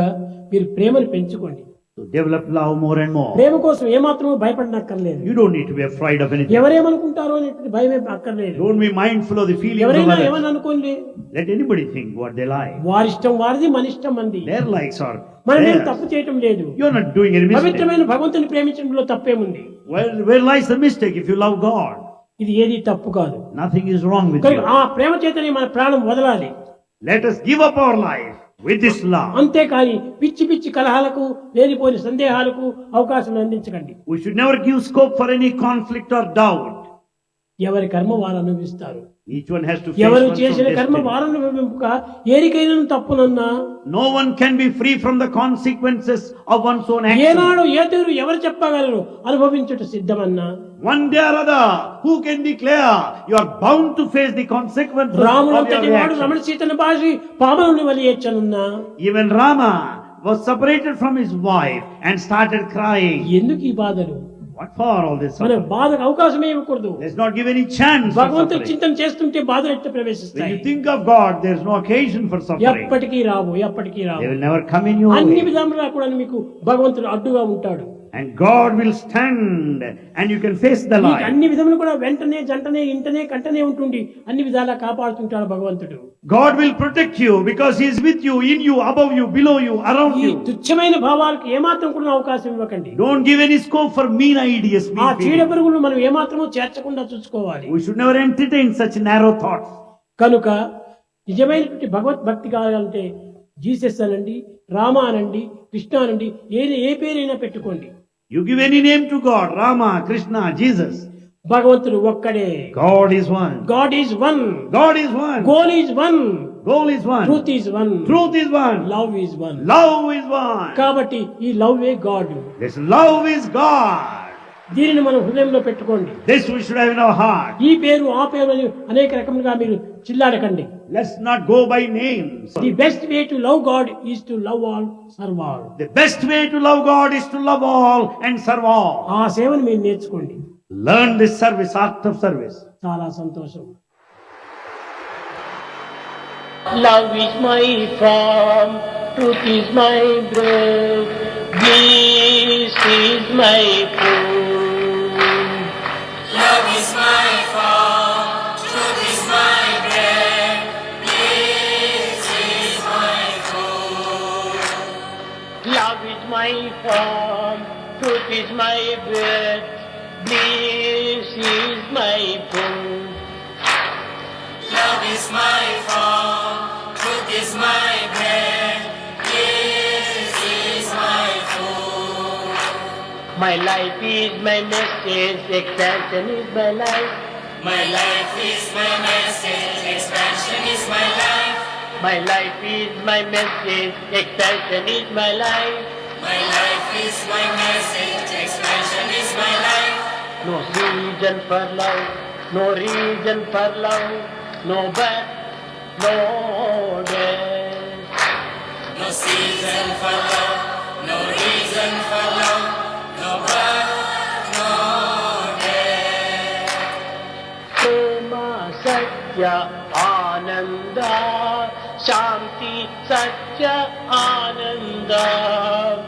మీరు ప్రేమను పెంచుకోండి. To develop love more and more. ప్రేమ కోసం ఏమాత్రమూ భయపడనక్కర్లేదు. You don't need to be afraid of anything. ఎవరేమనుకుంటారో అనేటువంటి భయమే అక్కర్లేదు. Don't be mindful of the feelings of ఎవరైనా others. ఏమని అనుకోండి, Let anybody think what they like. వారిష్టం వారిది, మన ఇష్టం మంది. Their likes are మనం ఏం theirs. తప్పు చేయటం లేదు. You're not doing any mistake. పవిత్రమైన భగవంతుని ప్రేమించడంలో తప్పేముంది? Where lies the mistake if you love God? ఇది ఏది తప్పు కాదు. Nothing is wrong with కనుక you. ఆ ప్రేమ చేతనే మన ప్రాణం వదలాలి. Let us give up our life with this love. అంతేకాని పిచ్చి పిచ్చి కలహాలకు, లేనిపోయిన సందేహాలకు అవకాశం అందించకండి. We should never give scope for any conflict or doubt. ఎవరి కర్మ వారు అనుభవిస్తారు. Each one has to face ఎవరు one's own చేసిన కర్మ destiny. వారు అనుభవింపక ఏరికైనా తప్పునన్నా No one can be free from the consequences of one's own action. ఏనాడు ఏ తీరు ఎవరు చెప్పగలరు అనుభవించుట సిద్ధమన్నా? One day or other, who can declare you are bound to face the consequences of రాముడంతటి your వాడు action? Ramana సీతను బాసి పాములను వలియచ్చనున్నా Even Rama was separated from his wife and started crying. ఎందుకు ఈ బాధలు? What for all this మన suffering? బాధకు అవకాశమే ఇవ్వకూడదు. Let's not give any chance for భగవంతుడి suffering. చింతన చేస్తుంటే బాధలు ఎట్లా When ప్రవేశిస్తాయి? you think of God, there's no occasion for suffering. ఎప్పటికీ రావు, ఎప్పటికీ రావు. They will never come in your అన్ని way. విధములుగా కూడా మీకు భగవంతుడు అడ్డుగా ఉంటాడు. And God will stand and you can face the నీకు light. అన్ని విధములు కూడా వెంటనే జంటనే ఇంటనే కంటనే ఉంటుండి అన్ని విధాలా కాపాడుతుంటాడు భగవంతుడు. God will protect you because He is with you, in you, above you, below you, around ఈ you. తుచ్చమైన భావాలకు ఏమాత్రం కూడా అవకాశం ఇవ్వకండి. Don't give any scope for mean ideas, ఆ mean చీడ feelings. పురుగులు మనం ఏమాత్రమూ చేర్చకుండా చూసుకోవాలి. We should never entertain such narrow thoughts. కనుక నిజమైనటువంటి భగవద్భక్తి కావాలంటే జీసస్ అనండి, రామ అనండి, కృష్ణ అనండి, ఏ పేరైనా పెట్టుకోండి. You give any name to God, Rama, Krishna, Jesus. భగవంతుడు ఒక్కడే. God is one. God is one. God is one. Goal is one. Goal is one. Truth is one. Truth is one. Love is one. Love is one. కాబట్టి ఈ love A God. This love is God. దీనిని మనం హృదయంలో పెట్టుకోండి. This we should have in our heart. ఈ పేరు ఆ పేరు అని అనేక రకములుగా మీరు చిల్లాడకండి. Let's not go by names. The best way to love God is to love all, serve all. The best way to love God is to love all and serve all. ఆ సేవను మీరు నేర్చుకోండి. Learn this service, art of service. చాలా సంతోషం. Love is my form, truth is my breath, bliss is my food. Love is my form, truth is my breath, bliss is my food. Love is my form, truth is my breath, bliss is my food. Love is my form, truth is my breath, bliss is my food. My life is my message, expansion is my life. My life is my message, expansion is my life. My life is my message, expansion is my life. My life is my message, expansion is my life. No season for love, no reason for love, no birth, no death. No season for love, no reason for love, no birth, no death. Prema, Satya, Ananda, Shanti, Satya, Ananda.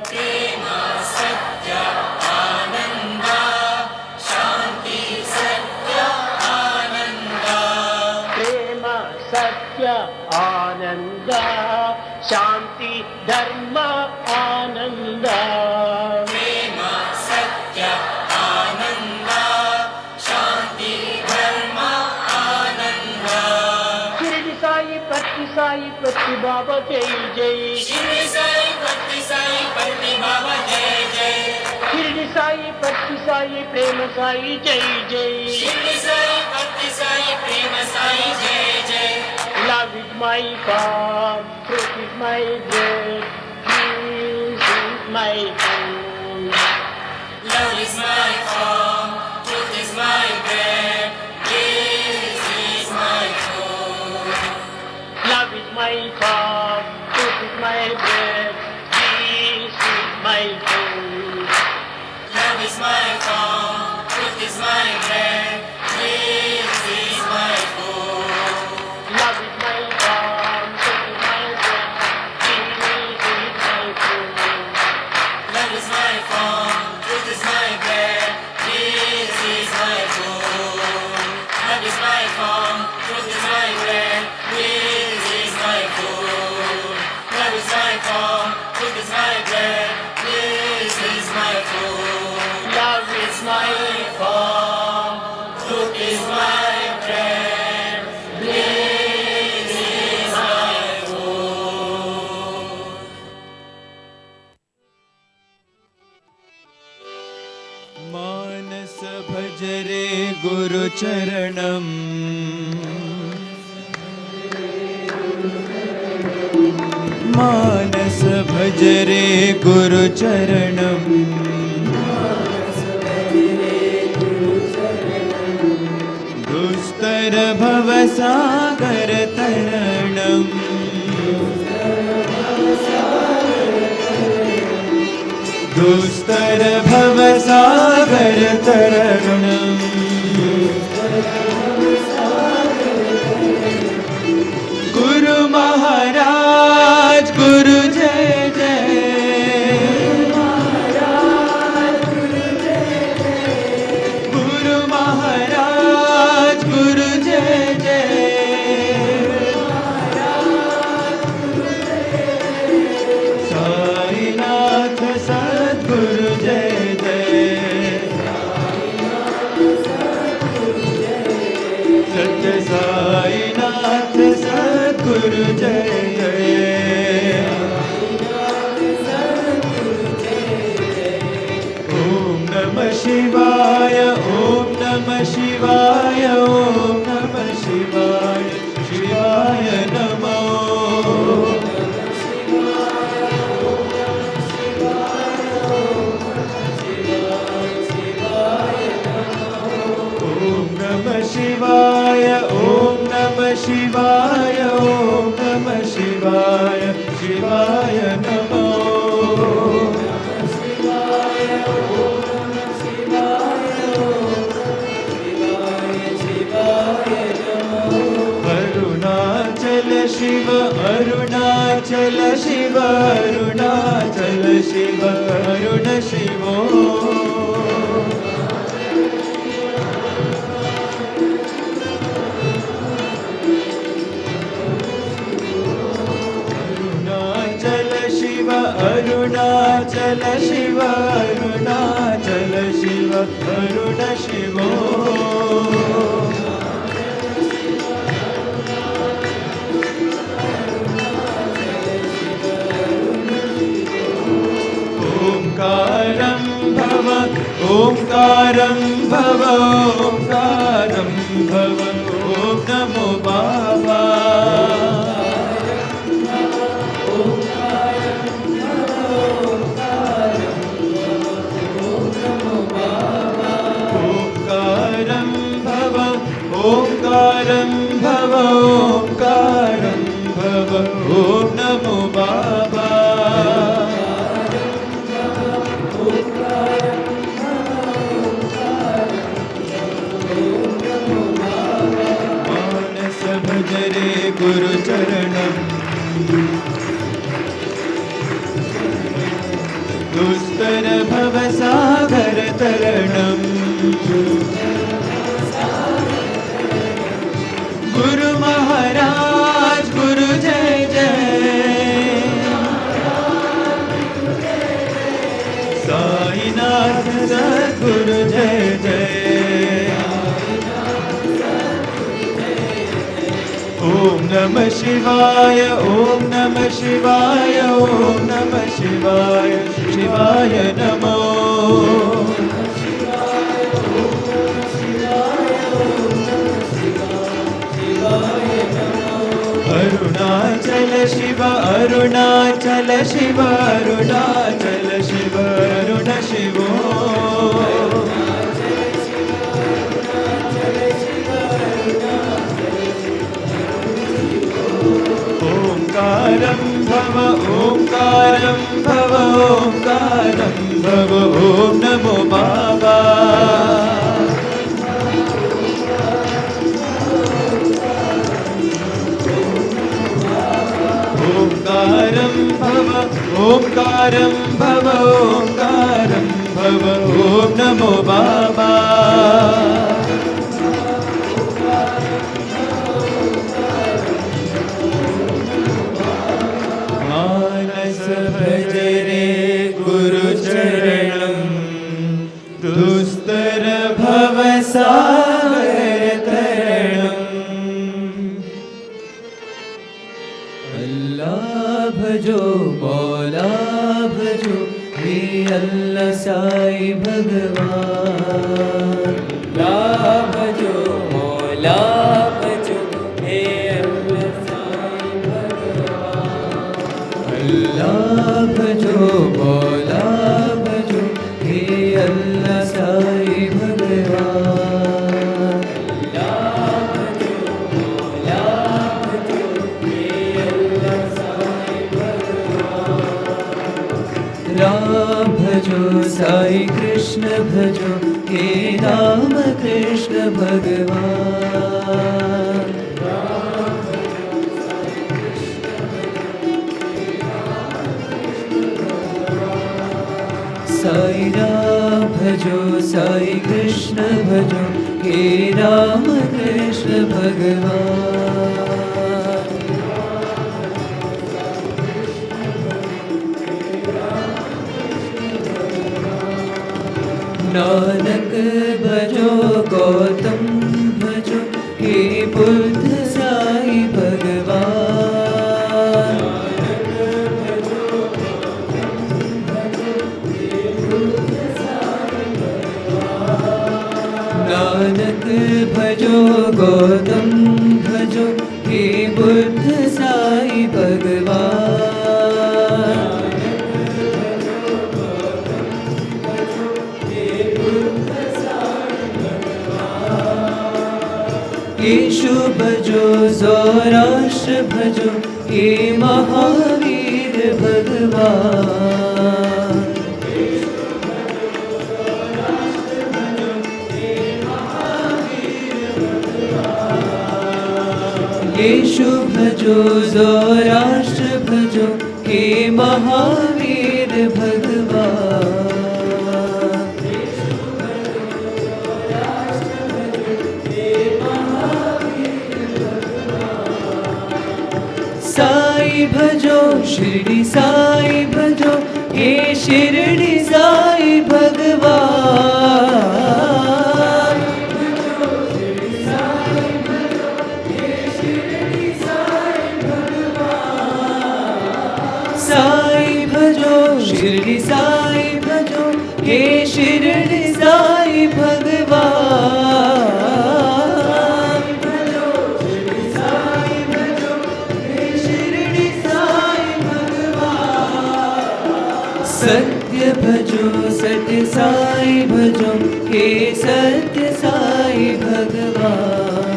Prema, Satya, Ananda, Shanti, Satya, Ananda. Prema, Satya, Ananda, Shanti, Dharma, Ananda. Prema, Satya, Ananda, Shanti, Dharma, Ananda. Shirdi Sai, Patti Baba, Jai Jai. Shirdi Sai, Patti Baba, Jai Jai. Shirdi Sai, Patti Sai, Prema Sai, Jai Jai. Shirdi Sai, Patti Sai, Prema Sai, Jai Jai. Love is my form, truth is my breath, peace is my food. Love is my form, truth is my breath, bliss is my food. Love is my form, truth is my breath, peace is my food. Love is my form, truth is my breath, bliss is my food. Love is my form, truth is my breath, peace is my food. Love is my form, truth is my breath, bliss is my food. Love is my form, truth is my breath, bliss is my food. Love is my form, truth is my breath, bliss is my food. Love is my Form, truth is my breath, bliss is my food. मानस भजरे गुरु चरणम मानस भजरे गुरु चरणम दुस्तर भव सागर तरणम दुस्तर भवसागर तरणम् गुरु महाराज गुरु जय जय गुरु महाराज गुरु जय जय साईनाथ सद्गुरु जय जय सत्य साईनाथ सद्गुरु जय जय ओम नमः शिवाय ओम नमः शिवाय ओम नमः शिवाय शिवाय नमो ओम नमः शिवाय ओम नमः शिवाय ओम नमः शिवाय शिवाय नमो अरुणाचल शिव अरुणाचल शिव अरुणाचल शिव अरुण शिवो अरुणाचल शिव अरुणाचल शिव अरुणाचल शिव अरुण शिवो ओंकारं भव ओंकारं भव ओंकारं भव ओम नमो बाबा ओंकारं भव ओंकारं भव ओंकारं भव ओम नमो बाबा मानस भजरे गुरु चरणं दुस्तर भवसागर तरणम् गुरु महाराज गुरु जय जय साईनाथ सद्गुरु जय जय ओम नमः शिवाय ओम नमः शिवाय ओम नमः शिवाय शिवाय नमो अरुणाचल शिव अरुणाचल शिव अरुणाचल शिव अरुण शिवो ओंकारं भव ओंकारं भव ओंकारं भव ओम नमो बाबा ओंकारं भव ओंकारं भव ओंकारं भव ओम नमो बाबा मानस भजरे गुरु चरणं दुस्तर भवसागर तरणम् अल्लाह भजो मौला भजो हे अल्लाह साई भगवान अल्लाह भजो मौला भजो हे अल्लाह साई भगवान अल्लाह भजो मौला भजो हे अल्लाह साई भगवान राम भजो साई कृष्ण भजो, हे राम कृष्ण भगवान। साई राम भजो, साई कृष्ण भजो, हे राम कृष्ण भगवान। नानक भजो, गौतम भजो, हे बुद्ध साई भगवान। नानक भजो, गौतम भजो, हे बुद्ध साई भगवान। यीशु भजो, सौराष्ट्र भजो, हे महावीर भगवान। यीशु भजो, सौराष्ट्र भजो, हे महावीर भगवान। साई भजो, शिरडी साई भजो, हे शिरडी साई भगवान। साई भजो, शिरडी साई भजो, हे शिरडी साई भगवान। सत्य भजो, सत्य साई भजो, हे सत्य साई भगवान।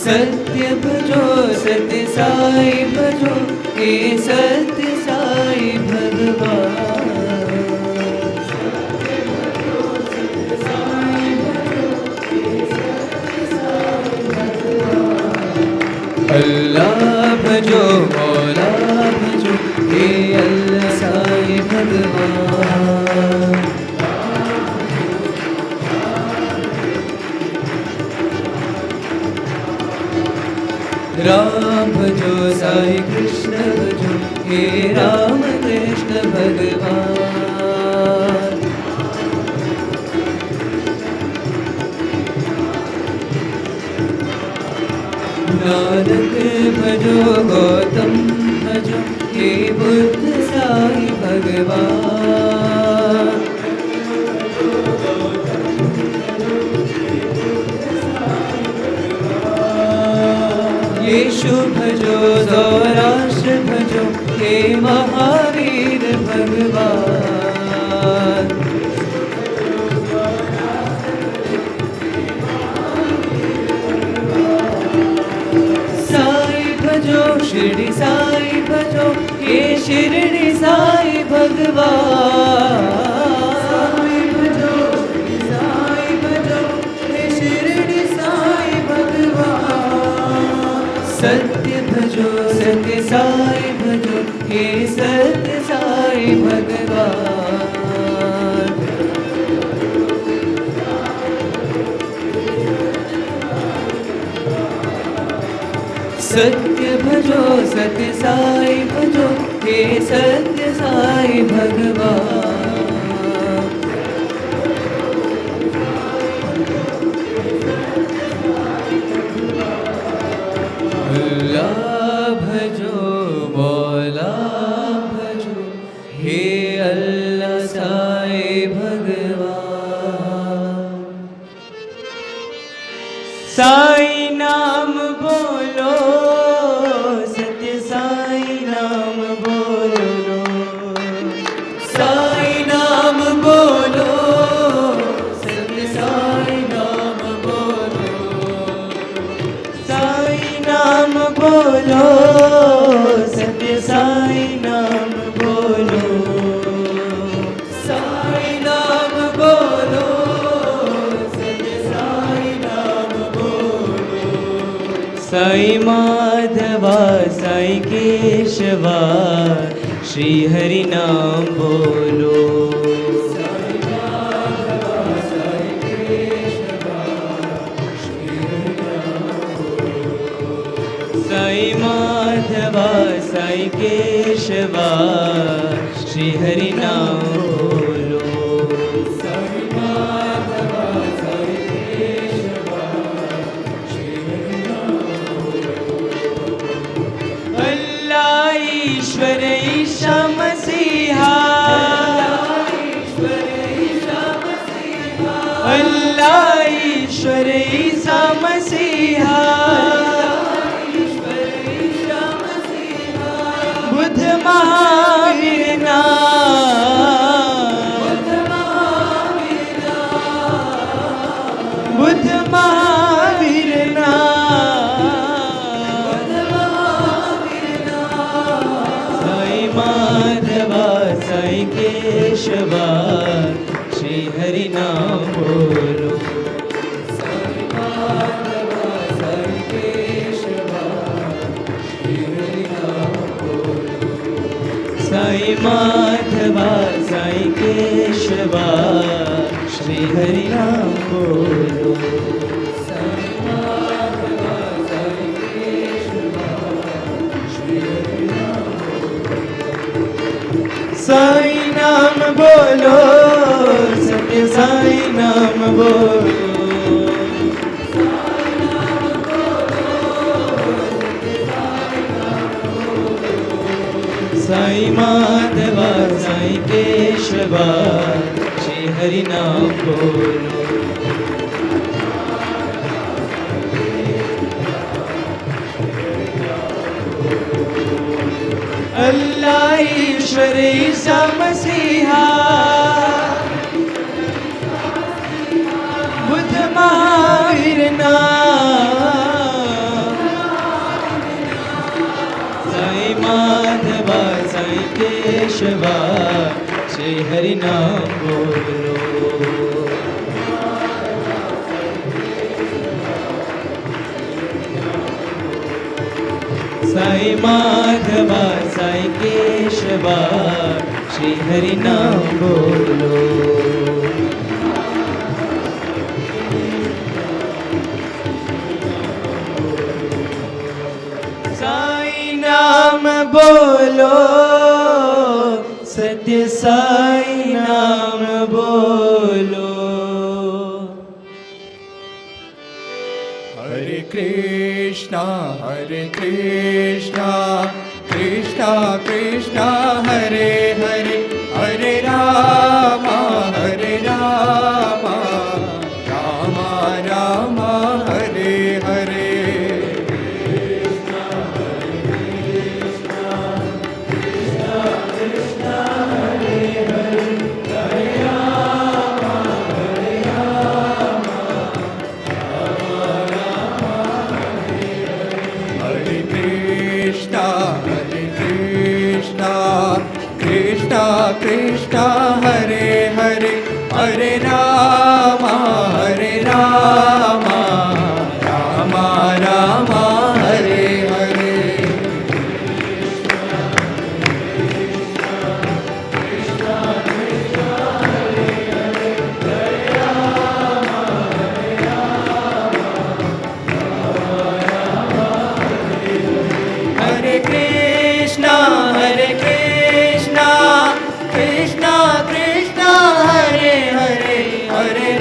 सत्य भजो, सत्य साई भजो, हे सत्य साई भगवान। अल्लाह भजो, मौला भजो, हे अल्लाह साई भगवान। राम भजो, साई कृष्ण भजो, हे राम कृष्ण भगवान। नानक भजो, गौतम भजो, हे बुद्ध साई भगवान। यीशु भजो, सौराष्ट्र भजो, हे महावीर भगवान। साई भजो, शिरडी साई भजो, हे शिरडी साई भगवान। साई भजो, शिरडी साई भजो, हे शिरडी साई भगवान। सत्य भजो, सत्य साई भजो, हे सत्य साई भगवान। सत्य भजो, सत्य साई भजो, हे सत्य साई भगवान। अल्लाह भजो, मौला भजो, हे अल्लाह साई भगवान। साई नाम बोलो, सत्य साई नाम साई नाम बोलो, साई नाम बोलो, सत्य साई नाम बोलो। साई माधवा साई केशवा श्री हरि नाम बोलो, साई माधवा साई केशवा श्री हरि नाम बोलो, साई माधवा साई केशवा श्री हरि नाम बोलो, साई माधवा साई केशवा श्री हरि नाम बोलो। अल्लाह ईश्वर ईशा मसीहा, अल्लाह ईश्वर ईसा मसीहा, बुद्ध महावीर बुद्ध महावीर साई माधवा साई केशवा श्री हरि नाम बोलो, साई माधवा साई केशवा श्री हरि नाम बोलो, साई माधवा साई केशवा श्री हरि नाम बोलो, साई माधवा साई केशवा श्री हरि नाम बोलो। साई नाम बोलो, सत्य साई नाम बोलो, साई नाम बोलो, सत्य साई नाम बोलो। साई माधवा साई केशवा श्री हरि नाम बोलो, अल्लाह ईश्वर ईसा मसीहा, बुद्ध महावीर साई माधवा साई केशवा श्री हरि नाम बोलो, साई माधवा साई केशवा श्री हरि नाम बोलो, साई नाम बोलो, सत्य साई नाम बोलो। हरे कृष्णा कृष्णा कृष्णा हरे हरे, हरे राम राम राम हरे हरे। कृष्णा हरे हरे, हरे राम राम राम हरे हरे। हरे कृष्णा कृष्णा कृष्णा हरे हरे, हरे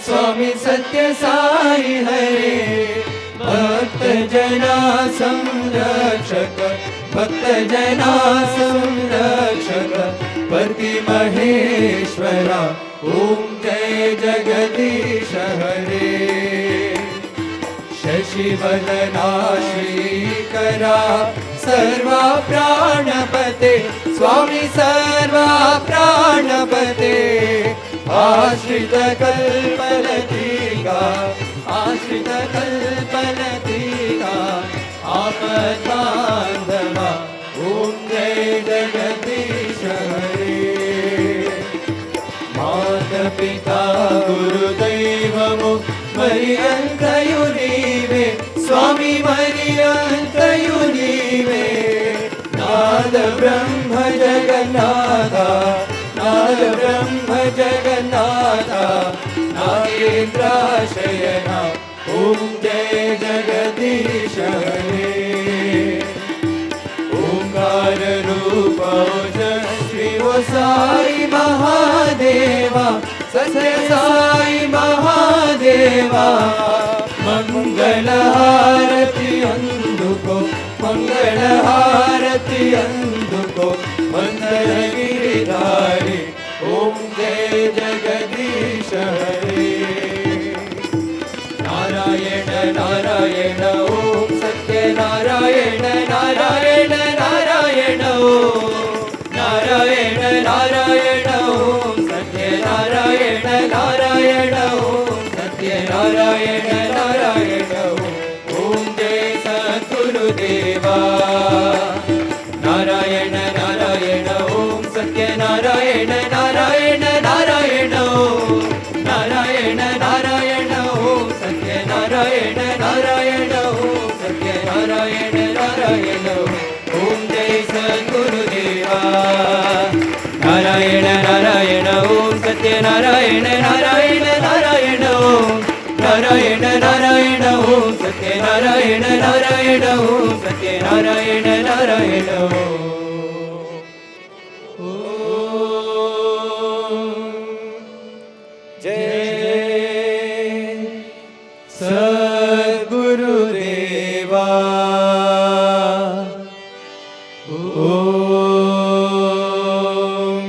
स्वामी सत्य साई हरे भक्त जना संरक्षक भक्त जना संरक्षक पति महेश्वरा ओम जय जगदीश हरे शशिवदना श्रीकरा सर्वा प्राणपते स्वामी सर्वा प्राणपते आश्रित कल्पलतिका आश्रित कल्पलतिका आपद्बान्धवा ओम जय जगदीश हरे माता पिता गुरुदैवमु मरियन्तयु नीवे स्वामी मरियन्तयु नीवे नाद ब्रह्म जगन्नाथा नाद ब्रह्म जगन्नाथा नागेन्द्राशयना ओम जय जगदीश हरे ओंकार रूप ओजस्वी ओ साई महादेवा सत्य साई महादेवा मंगल हारति अंदुको मंगल हारति अंदुको मंगल गिरिधारी ओम जय जगदीश हरे नारायण नारायण ओम सत्य नारायण नारायण नारायण ओम नारायण नारायण ओम सत्य नारायण नारायण ओम सत्य नारायण नारायण ओम जय सद्गुरुदेवा नारायण नारायण ओम सत्य नारायण नारायण नारायण ओम नारायण नारायण ओम सत्य नारायण नारायण ओम सत्य नारायण नारायण ओम जय सद्गुरुदेवा नारायण नारायण ओम सत्य नारायण नारायण नारायण ओम नारायण नारायण ओम सत्य नारायण नारायण ओम सत्य नारायण नारायण जय सद्गुरुदेवा ओम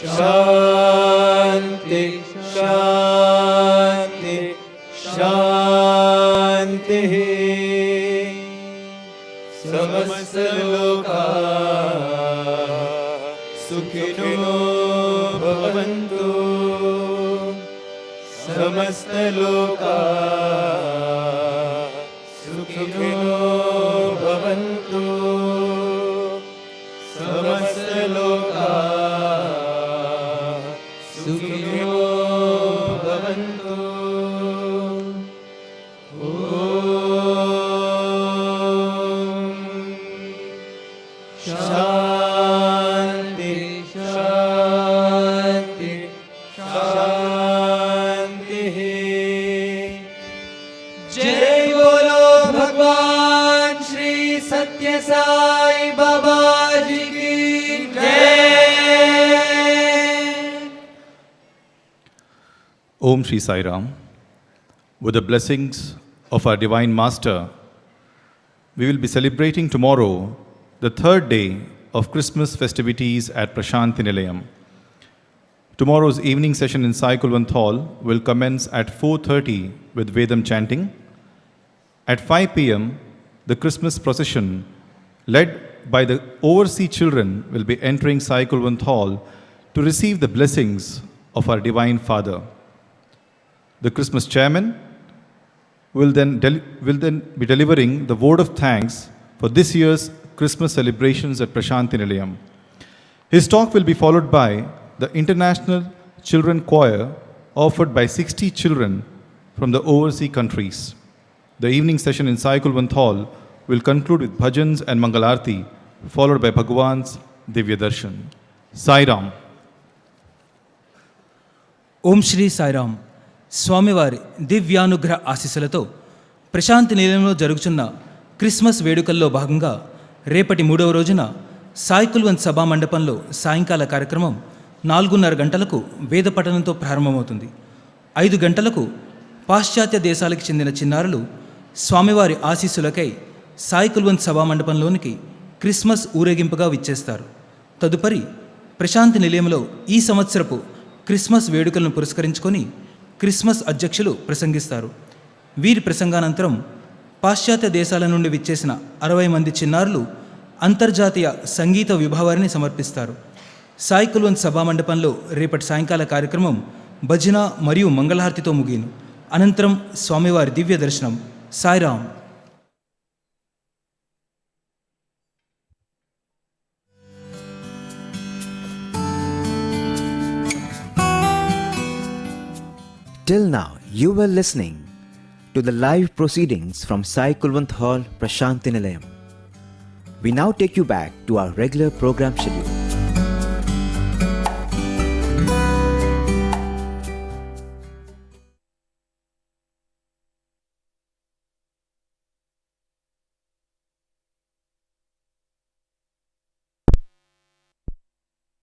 शांति शांति शांति समस्त लोका सुखिनो भवन्तु समस्त लोका सुखिनो भवन्तु समस्त लोका सुखिनो भवन्तु शांति शांति शांति जय बोलो भगवान श्री सत्य साई बाबा जी की जय। Om Shri Sai Ram. With the blessings of our Divine Master, we will be celebrating tomorrow the third day of Christmas festivities at Prasanthi Nilayam. Tomorrow's evening session in Sai Kulwant Hall will commence at 4:30 with Vedam chanting. At 5 p.m., the Christmas procession led by the overseas children will be entering Sai Kulwant Hall to receive the blessings of our Divine Father. The Christmas chairman will then be delivering the word of thanks for this year's Christmas celebrations at Prasanthi Nilayam. His talk will be followed by the International Children Choir offered by 60 children from the overseas countries. The evening session in Sai Kulwant Hall will conclude with bhajans and Mangalarti, followed by Bhagwan's Divya Darshan. Sai Ram. ఓం శ్రీ సాయిరామ్. స్వామివారి దివ్యానుగ్రహ ఆశీస్సులతో ప్రశాంతి నిలయంలో జరుగుతున్న Christmas వేడుకల్లో భాగంగా రేపటి 3వ రోజున సాయి కుల్వంత్ సభా మండపంలో సాయంకాల కార్యక్రమం 4:30 గంటలకు వేద పఠనంతో ప్రారంభమవుతుంది. 5 గంటలకు పాశ్చాత్య దేశాలకు చెందిన చిన్నారులు స్వామివారి ఆశీస్సులకై సాయి కుల్వంత్ సభా మండపంలోనికి క్రిస్మస్ ఊరేగింపుగా విచ్చేస్తారు. తదుపరి ప్రశాంతి నిలయంలో ఈ సంవత్సరపు క్రిస్మస్ వేడుకలను పురస్కరించుకొని క్రిస్మస్ అధ్యక్షులు ప్రసంగిస్తారు. వీరి ప్రసంగానంతరం పాశ్చాత్య దేశాల నుండి విచ్చేసిన 60 మంది చిన్నారులు అంతర్జాతీయ సంగీత విభావాన్ని సమర్పిస్తారు. సాయి కుల్వంత్ సభా మండపంలో రేపటి సాయంకాల కార్యక్రమం భజన మరియు మంగళహారతితో ముగియను. అనంతరం స్వామివారి దివ్య దర్శనం. Sairam. Till now, you were listening to the live proceedings from Sai Kulwant Hall, Prasanthi Nilayam. We now take you back to our regular program schedule.